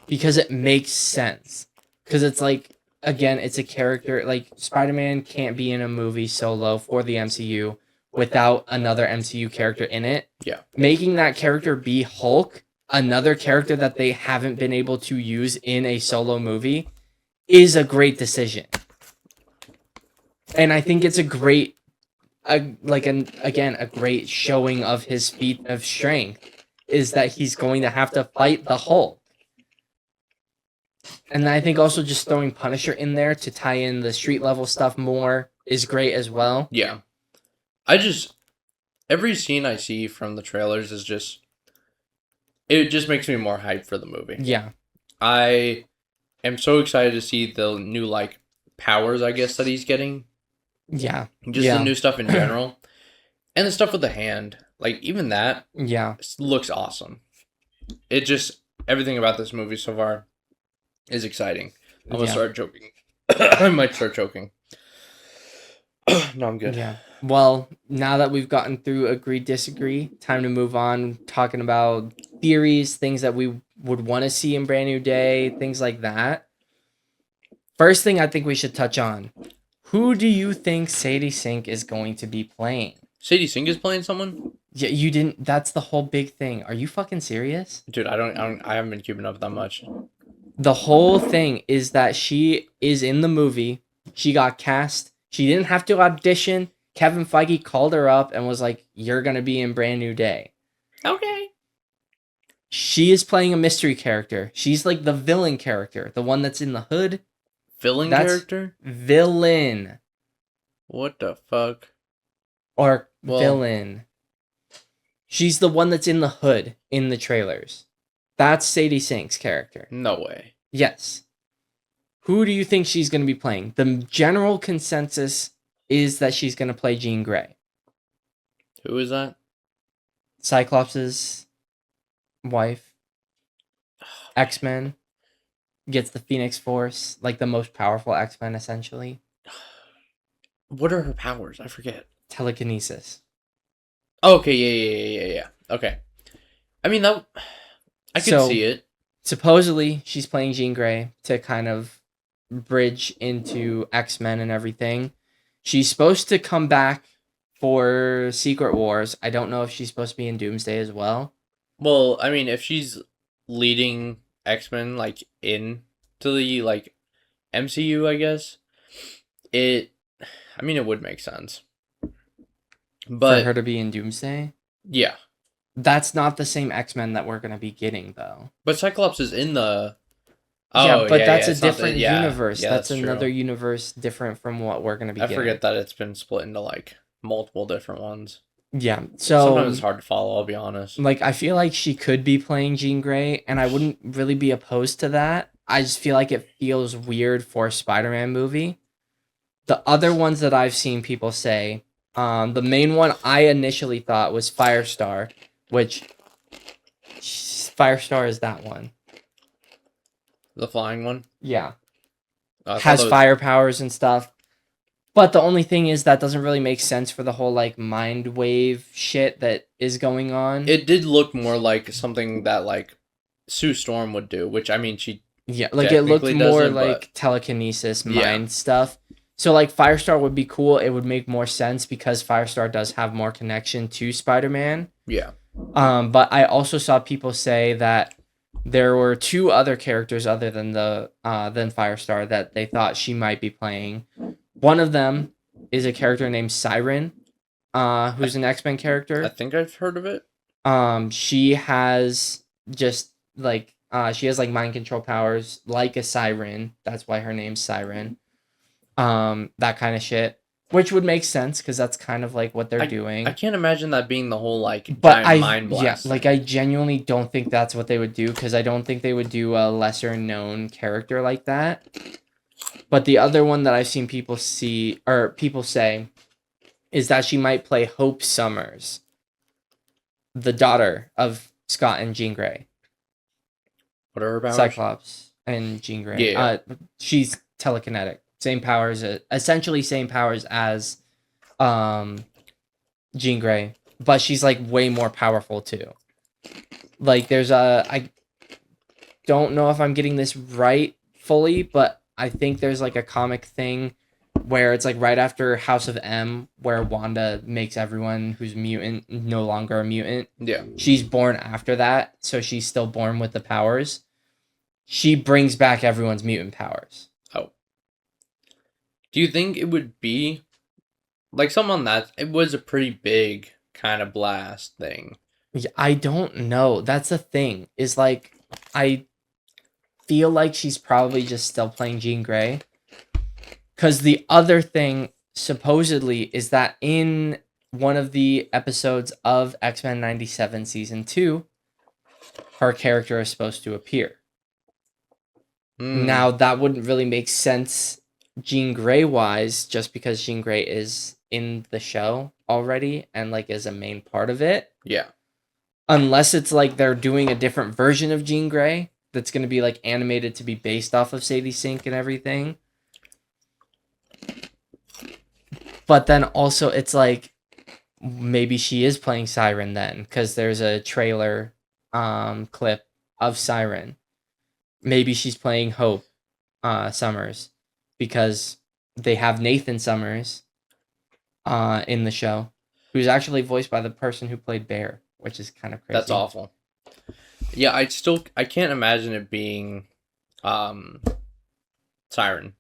because it makes sense. Because it's like, again, it's a character, like Spider-Man can't be in a movie solo for the MCU without another MCU character in it. Yeah. Making that character be Hulk, another character that they haven't been able to use in a solo movie, is a great decision. And I think it's a great great showing of his feat of strength is that he's going to have to fight the Hulk. And I think also just throwing Punisher in there to tie in the street level stuff more is great as well. Yeah. Every scene I see from the trailers is it just makes me more hyped for the movie. Yeah. I am so excited to see the new, like, powers, I guess, that he's getting. Yeah. Just the new stuff in general. And the stuff with the hand. Like, even that looks awesome. Everything about this movie so far is exciting. I'm going to start choking. I might start choking. No, I'm good. Yeah. Well, now that we've gotten through agree, disagree, time to move on talking about theories, things that we would want to see in Brand New Day, things like that. First thing I think we should touch on. Who do you think Sadie Sink is going to be playing? Sadie Sink is playing someone? Yeah, you didn't. That's the whole big thing. Are you fucking serious? Dude, I haven't been keeping up that much. The whole thing is that she is in the movie. She got cast. She didn't have to audition. Kevin Feige called her up and was like, "You're going to be in Brand New Day." Okay. She is playing a mystery character. She's like the villain character, the one that's in the hood. Character? Villain. What the fuck? Or villain. She's the one that's in the hood in the trailers. That's Sadie Sink's character. No way. Yes. Who do you think she's going to be playing? The general consensus is that she's going to play Jean Grey. Who is that? Cyclops' wife. X-Men. Gets the Phoenix Force, like the most powerful X-Men, essentially. What are her powers? I forget. Telekinesis. Okay, yeah. Okay. I mean, I could see it. Supposedly, she's playing Jean Grey to kind of bridge into X-Men and everything. She's supposed to come back for Secret Wars. I don't know if she's supposed to be in Doomsday as well. Well, I mean, if she's leading X-Men, like, into the, like, MCU, I guess, it would make sense. But for her to be in Doomsday? Yeah. That's not the same X-Men that we're going to be getting, though. But Cyclops is in the... that's a different universe. Yeah, that's another universe different from what we're going to be getting. I forget that it's been split into, like, multiple different ones. Yeah, so... Sometimes it's hard to follow, I'll be honest. Like, I feel like she could be playing Jean Grey, and I wouldn't really be opposed to that. I just feel like it feels weird for a Spider-Man movie. The other ones that I've seen people say, the main one I initially thought was Firestar, which... Firestar is that one. The flying one? Yeah. Has fire powers and stuff. But the only thing is that doesn't really make sense for the whole, like, mind wave shit that is going on. It did look more like something that, like, Sue Storm would do, which, I mean, she Yeah, like it looked technically more doesn't, like but telekinesis, yeah, mind stuff. So like Firestar would be cool. It would make more sense because Firestar does have more connection to Spider-Man. yeah. But I also saw people say that there were two other characters other than than Firestar that they thought she might be playing. One of them is a character named Siren, who's an X-Men I character. think I've heard of it. She has just like she has like mind control powers like a siren. That's why her name's Siren. That kind of shit, which would make sense because that's kind of like what they're I doing. can't imagine that being the whole like But giant mind yeah, blast like thing. I genuinely don't think that's what they would do because I don't think they would do a lesser known character like that. But the other one that I've seen people say is that she might play Hope Summers, the daughter of Scott and Jean Grey. What are her powers? Cyclops and Jean Grey. Yeah. She's telekinetic. Same powers, essentially same powers as Jean Grey, but she's like way more powerful too. Like there's I don't know if I'm getting this right fully, but I think there's like a comic thing where it's like right after House of M where Wanda makes everyone who's mutant no longer a mutant. Yeah. She's born after that, so she's still born with the powers. She brings back everyone's mutant powers. Oh. Do you think it would be like someone that it was a pretty big kind of blast thing? Yeah, I don't know. That's the thing. Is like I feel like she's probably just still playing Jean Grey. Cause the other thing supposedly is that in one of the episodes of X-Men 97 season 2, her character is supposed to appear. Now that wouldn't really make sense Jean Grey wise, just because Jean Grey is in the show already and like is a main part of it. Yeah. Unless it's like they're doing a different version of Jean Grey that's gonna be like animated to be based off of Sadie Sink and everything. But then also it's like maybe she is playing Siren then, because there's a trailer clip of Siren. Maybe she's playing Hope Summers because they have Nathan Summers in the show, who's actually voiced by the person who played Bear, which is kind of crazy. That's awful. Yeah, I can't imagine it being Siren.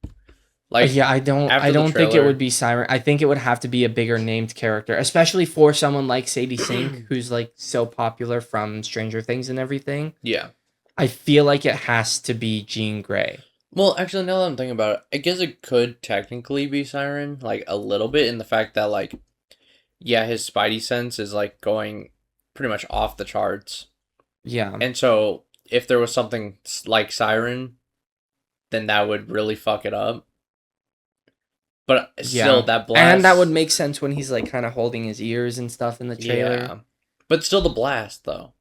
Like yeah, I don't think it trailer- would be Siren. I think it would have to be a bigger named character, especially for someone like Sadie Sink, who's like so popular from Stranger Things and everything. Yeah. I feel like it has to be Jean Grey. Well, actually, now that I'm thinking about it, I guess it could technically be Siren, like a little bit, in the fact that like, yeah, his Spidey sense is like going pretty much off the charts. Yeah. And so if there was something like Siren, then that would really fuck it up. But still, that blast... And that would make sense when he's, like, kind of holding his ears and stuff in the trailer. Yeah. But still the blast, though.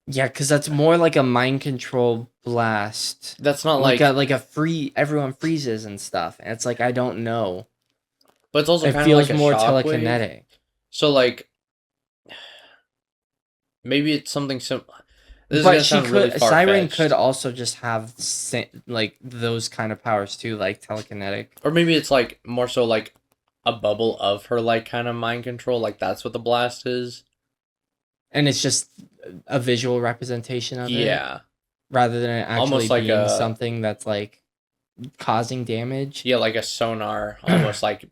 Yeah, because that's more like a mind control blast. That's not like a free... Everyone freezes and stuff. And it's like, I don't know. But it's also it kind of feels like a more shockwave. telekinetic. So, like... Maybe it's something simple. But she could... Siren could also just have, like, those kind of powers, too. Like, telekinetic. Or maybe it's, like, more so, like, a bubble of her, like, kind of mind control. Like, that's what the blast is. And it's just a visual representation of it. Yeah. Rather than it actually almost like being something that's, like, causing damage. Yeah, like a sonar, almost like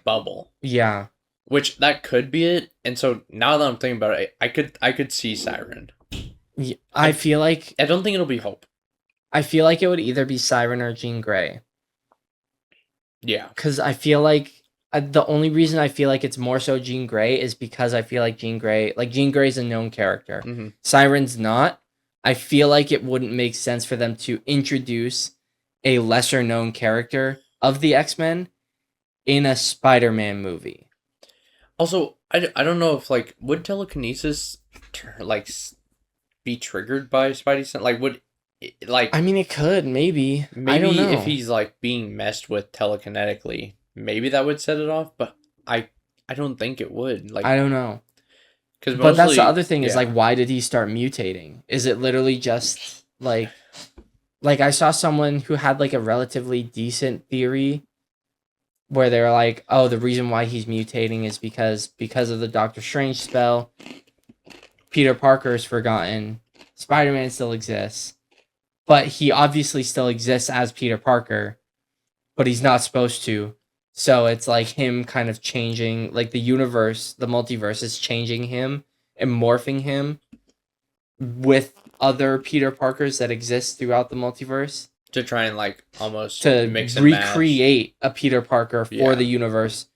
bubble. Yeah. Which, that could be it. And so, now that I'm thinking about it, I could see Siren. Yeah, I feel like... I don't think it'll be Hope. I feel like it would either be Siren or Jean Grey. Yeah. Because I feel like... the only reason I feel like it's more so Jean Grey is because I feel like Jean Grey... Like, Jean Grey's a known character. Mm-hmm. Siren's not. I feel like it wouldn't make sense for them to introduce a lesser-known character of the X-Men in a Spider-Man movie. Also, I don't know if, like, would telekinesis, like... be triggered by Spidey sense? Like, would like? I mean, it could maybe. Maybe I don't know. if he's like being messed with telekinetically, maybe that would set it off. But I don't think it would. Like, I don't know. But that's the other thing is like, why did he start mutating? Is it literally just like Like, I saw someone who had like a relatively decent theory where they're like, oh, the reason why he's mutating is because of the Doctor Strange spell. Peter Parker is forgotten. Spider-Man still exists, but he obviously still exists as Peter Parker, but he's not supposed to. So it's like him kind of changing, like the universe, the multiverse is changing him and morphing him with other Peter Parkers that exist throughout the multiverse to try and like almost to mix and match. recreate a Peter Parker for the universe.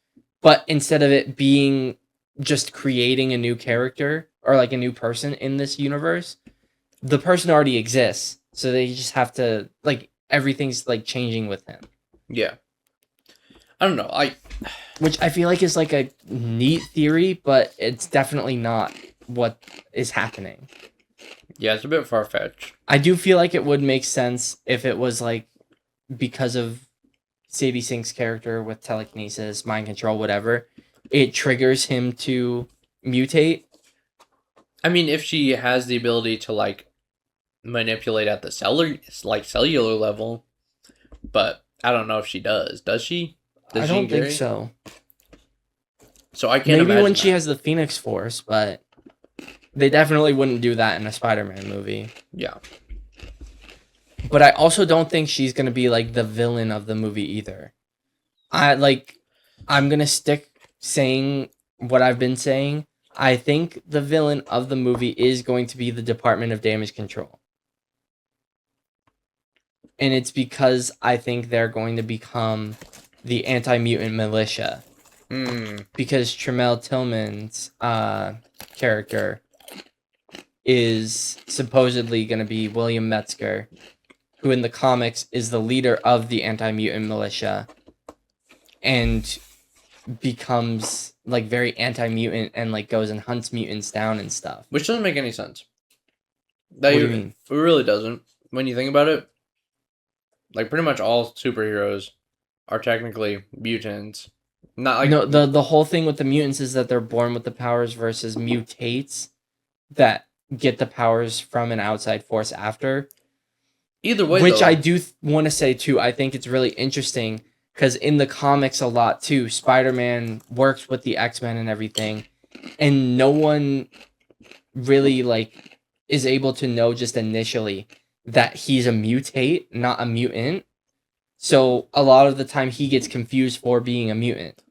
But instead of it being just creating a new character or like a new person in this universe, the person already exists. So they just have to, like, everything's like changing with him. Yeah. I don't know. Which I feel like is like a neat theory, but it's definitely not what is happening. Yeah, it's a bit far-fetched. I do feel like it would make sense if it was like because of Sadie Sink's character with telekinesis, mind control, whatever, it triggers him to mutate. I mean, if she has the ability to like manipulate at the cellular level, but I don't know if she does. Does she? I don't think so. So I can't imagine. Maybe when she has the Phoenix Force, but they definitely wouldn't do that in a Spider-Man movie. Yeah. But I also don't think she's going to be like the villain of the movie either. I'm going to stick saying what I've been saying. I think the villain of the movie is going to be the Department of Damage Control. And it's because I think they're going to become the anti-mutant militia. Because Tremel Tillman's character is supposedly going to be William Metzger, who in the comics is the leader of the anti-mutant militia and becomes like very anti-mutant and like goes and hunts mutants down and stuff. Which doesn't make any sense. What do you mean? It really doesn't. When you think about it, like pretty much all superheroes are technically mutants. Not like no, the whole thing with the mutants is that they're born with the powers versus mutates that get the powers from an outside force after. Either way, which though, I do want to say too, I think it's really interesting because in the comics a lot too, Spider-Man works with the X-Men and everything, and no one really like is able to know just initially that he's a mutate, not a mutant. So a lot of the time he gets confused for being a mutant.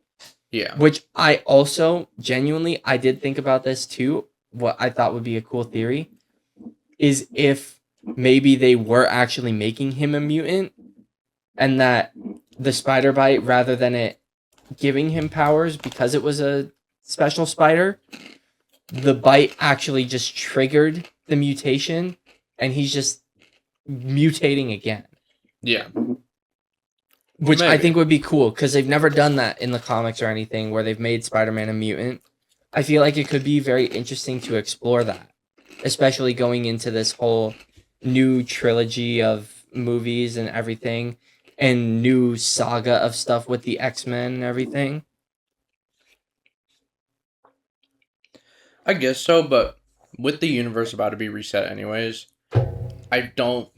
Yeah. Which I also genuinely, I did think about this too. What I thought would be a cool theory is if maybe they were actually making him a mutant and that the spider bite, rather than it giving him powers because it was a special spider, the bite actually just triggered the mutation and he's just mutating again. Yeah. Which Maybe. I think would be cool because they've never done that in the comics or anything where they've made Spider-Man a mutant. I feel like it could be very interesting to explore that, especially going into this whole new trilogy of movies and everything and new saga of stuff with the X-Men and everything. I guess so, but with the universe about to be reset anyways, I don't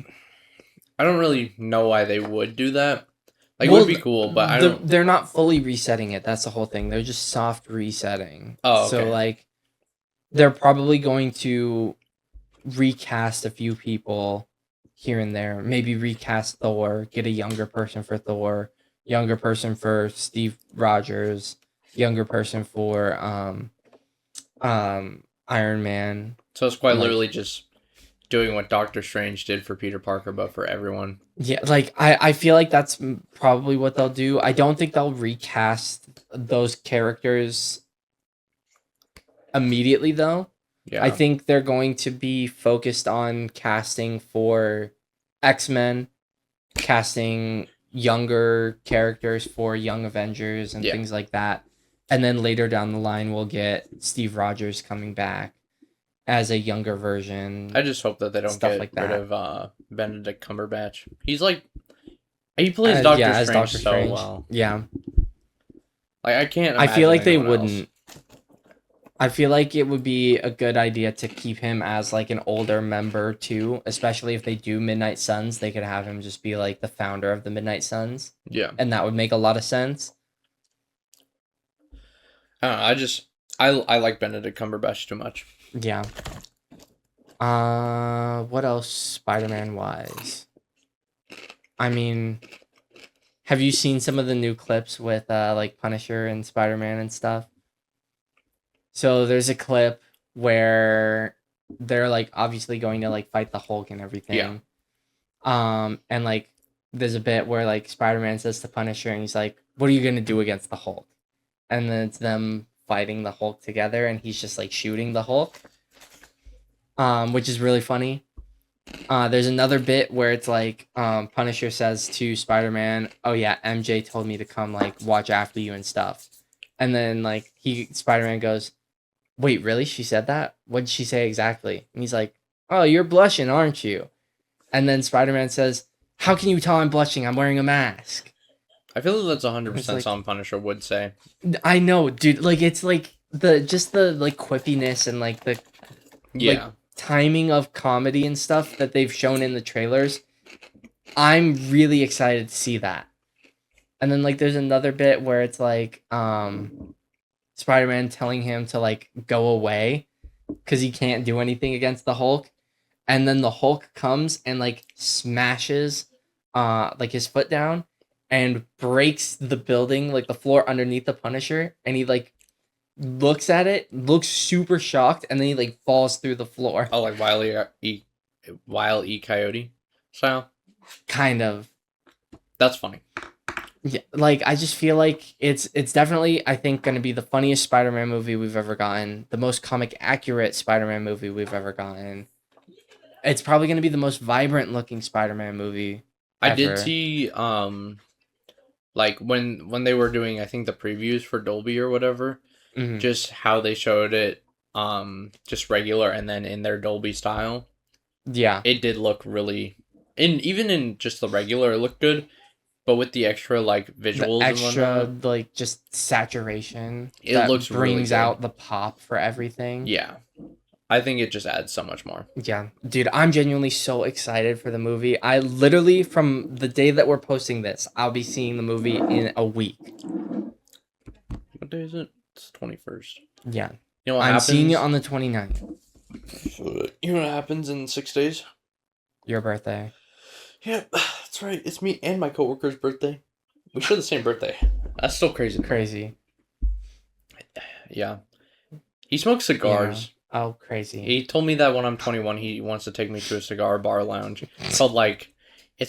really know why they would do that. Like, it would be cool, but I don't... They're not fully resetting it. That's the whole thing. They're just soft resetting. Oh, okay. So, like, they're probably going to recast a few people here and there. Maybe recast Thor, get a younger person for Thor, younger person for Steve Rogers, younger person for Iron Man. So it's quite literally just doing what Doctor Strange did for Peter Parker, but for everyone. Yeah, like, I feel like that's probably what they'll do. I don't think they'll recast those characters immediately, though. Yeah. I think they're going to be focused on casting for X-Men, casting younger characters for Young Avengers and things like that. And then later down the line, we'll get Steve Rogers coming back as a younger version. I just hope that they don't get rid of Benedict Cumberbatch. He's like... He plays Doctor Strange so well. Yeah. Like, I can't I feel like they wouldn't... I feel like it would be a good idea to keep him as like an older member too, especially if they do Midnight Suns. They could have him just be like the founder of the Midnight Suns, Yeah. and that would make a lot of sense. I don't know, I like Benedict Cumberbatch too much. Yeah. What else Spider-Man wise? I mean, have you seen some of the new clips with like Punisher and Spider-Man and stuff? So there's a clip where they're like obviously going to like fight the Hulk and everything. Yeah. And like there's a bit where like Spider-Man says to Punisher and he's like, "What are you gonna do against the Hulk?" And then it's them fighting the Hulk together and he's just like shooting the Hulk. Which is really funny. There's another bit where it's like Punisher says to Spider-Man, "Oh yeah, MJ told me to come like watch after you and stuff." And then like Spider-Man goes, "Wait, really? She said that? What did she say exactly?" And he's like, "Oh, you're blushing, aren't you?" And then Spider-Man says, "How can you tell I'm blushing? I'm wearing a mask." I feel like that's 100% It's like- something Punisher would say. I know, dude. Like it's like the like quippiness and like the Yeah. timing of comedy and stuff that they've shown in the trailers. I'm really excited to see that. And then like there's another bit where it's like Spider-Man telling him to like go away because he can't do anything against the Hulk. And then the Hulk comes and like smashes like his foot down and breaks the building, like the floor underneath the Punisher, and he like looks at it, looks super shocked, and then he like falls through the floor. Oh, like Wile E. Coyote style? Kind of. That's funny. Yeah, like I just feel like it's definitely I think going to be the funniest Spider-Man movie we've ever gotten, the most comic accurate Spider-Man movie we've ever gotten. It's probably going to be the most vibrant looking Spider-Man movie I did ever. see like when they were doing I think the previews for Dolby or whatever, Mhm. just how they showed it just regular and then in their Dolby style. Yeah. It did look really even in just the regular it looked good, but with the extra like visuals The and extra whatnot, like just saturation it that looks really brings good. out the pop for everything. Yeah. I think it just adds so much more. Yeah, dude, I'm genuinely so excited for the movie. I literally, from the day that we're posting this, I'll be seeing the movie in a week. What day is it? It's 21st. Yeah. You know what I'm happens? seeing it on the 29th. You know what happens in 6 days? Your birthday. Yeah, that's right. It's me and my coworker's birthday. We share the same birthday. That's still crazy. Crazy. Yeah. He smokes cigars. Oh, crazy. He told me that when I'm 21, he wants to take me to a cigar bar lounge. It's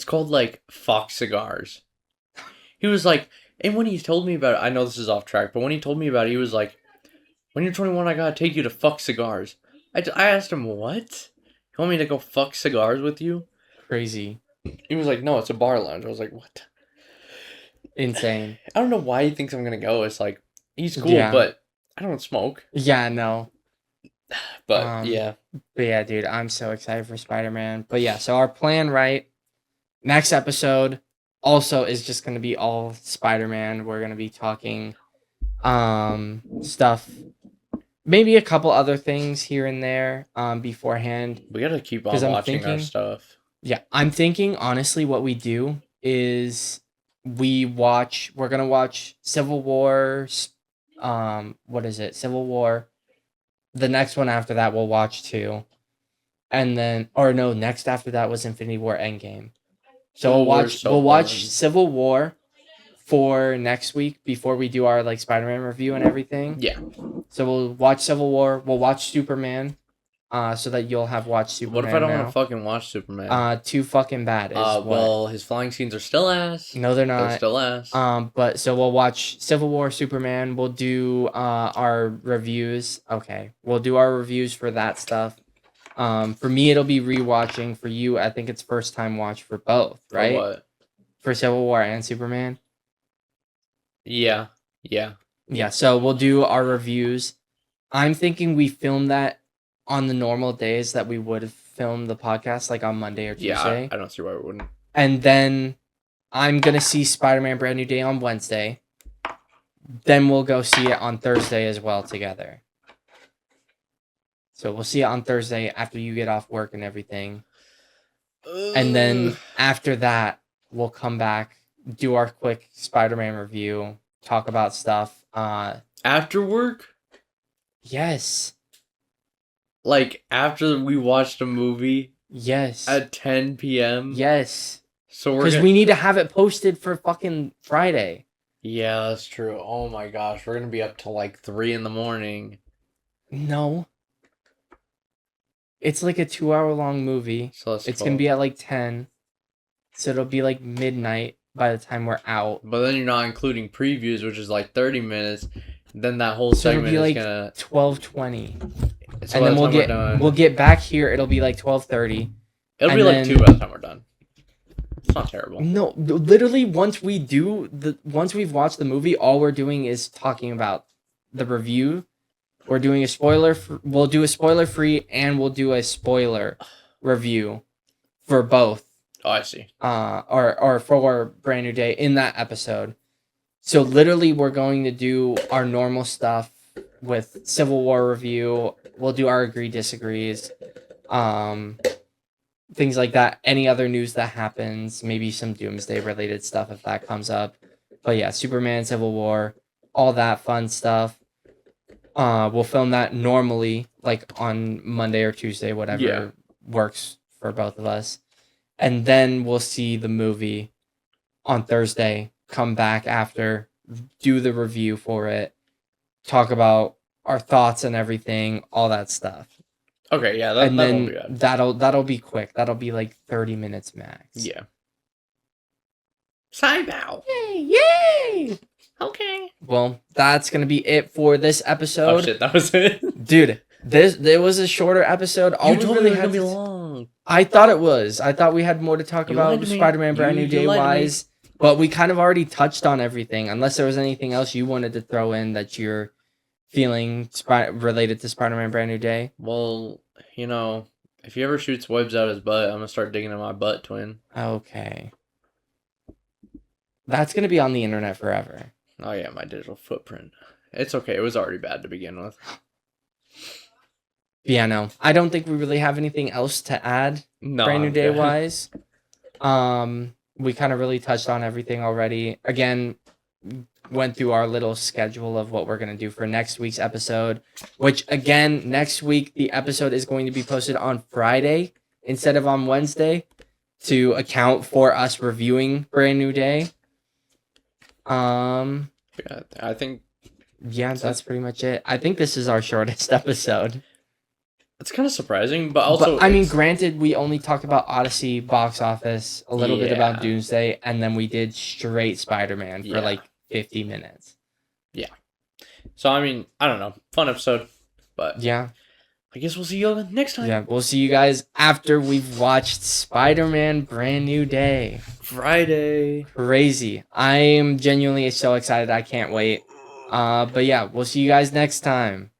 called like Fox Cigars. He was like, and when he told me about it, I know this is off track, but when he told me about it, he was like, when you're 21, I gotta take you to Fuck Cigars. I asked him, what? You want me to go fuck cigars with you? Crazy. He was like, no, it's a bar lounge. I was like, what? Insane. I don't know why he thinks I'm gonna go. It's like, he's cool, Yeah. but I don't smoke. Yeah, no. But yeah. But yeah, dude, I'm so excited for Spider-Man. But yeah, so our plan, right? Next episode also is just going to be all Spider-Man. We're going to be talking stuff, maybe a couple other things here and there beforehand. We gotta keep on 'Cause I'm watching our thinking- stuff. Yeah, I'm thinking honestly what we do is we're going to watch Civil War, what is it? Civil War. The next one after that we'll watch too. And then next after that was Infinity War Endgame. So Civil we'll War watch is so we'll watch boring. Civil War for next week before we do our like Spider-Man review and everything. Yeah. So we'll watch Civil War, we'll watch Superman, so that you'll have watched Superman. What if I don't now. want to fucking watch Superman? Too fucking bad is what. Well, his flying scenes are still ass. No, they're They're not. still ass. But so we'll watch Civil War, Superman. We'll do our reviews. Okay, we'll do our reviews for that stuff. For me, it'll be rewatching. For you, I think it's first time watch for both, right? For what? For Civil War and Superman. Yeah. Yeah. Yeah, so we'll do our reviews. I'm thinking we film that on the normal days that we would have filmed the podcast, like on Monday or Tuesday. Yeah, I don't see why we wouldn't. And then I'm going to see Spider-Man Brand New Day on Wednesday. Then we'll go see it on Thursday as well together. So we'll see you on Thursday after you get off work and everything. And then after that, we'll come back, do our quick Spider-Man review, talk about stuff. After work? Yes. Like, after we watched a movie? Yes. At 10 p.m.? Yes. So because we need to have it posted for fucking Friday. Yeah, that's true. Oh my gosh, we're gonna be up till like 3 in the morning. No. It's like a 2-hour long movie. So it's gonna be at like 10. So it'll be like midnight by the time we're out. But then you're not including previews, which is like 30 minutes. Then that whole segment it'll be is like gonna 12:20. So and then we'll get back here. It'll be like 12:30. It'll be like 2 by the time we're done. It's not terrible. No, literally once we've watched the movie, all we're doing is talking about the review. We're doing we'll do a spoiler free and we'll do a spoiler review for both. Oh, I see. Or for Brand New Day in that episode. So literally we're going to do our normal stuff with Civil War review. We'll do our agree disagrees. Things like that. Any other news that happens, maybe some Doomsday related stuff if that comes up. But yeah, Superman, Civil War, all that fun stuff. We'll film that normally, like on Monday or Tuesday, whatever works for both of us. And then we'll see the movie on Thursday, come back after, do the review for it, talk about our thoughts and everything, all that stuff. Okay, yeah, that won't be bad. That'll be quick. That'll be like 30 minutes max. Yeah. Cybow! Yay! Okay. Well, that's gonna be it for this episode. Oh shit, that was it? Dude, there was a shorter episode. You told me it was gonna be long. I thought it was. I thought we had more to talk about Spider-Man Brand New Day wise. But we kind of already touched on everything. Unless there was anything else you wanted to throw in that you're feeling related to Spider-Man Brand New Day. Well, you know, if he ever shoots webs out his butt, I'm gonna start digging in my butt, twin. Okay. That's gonna be on the internet forever. Oh yeah, my digital footprint. It's okay. It was already bad to begin with. Yeah, no. I don't think we really have anything else to add. No, Brand New Day wise. We kind of really touched on everything already. Again, went through our little schedule of what we're going to do for next week's episode, which again, next week, the episode is going to be posted on Friday instead of on Wednesday to account for us reviewing Brand New Day. Yeah, I think. Yeah, that's pretty much it. I think this is our shortest episode. It's kind of surprising, but also... But, I mean, granted, we only talked about Odyssey, box office, a little bit about Doomsday, and then we did straight Spider-Man for like 50 minutes. Yeah. So, I mean, I don't know. Fun episode, but... Yeah. I guess we'll see you next time. Yeah, we'll see you guys after we've watched Spider-Man Brand New Day. Friday. Crazy. I am genuinely so excited. I can't wait. But yeah, we'll see you guys next time.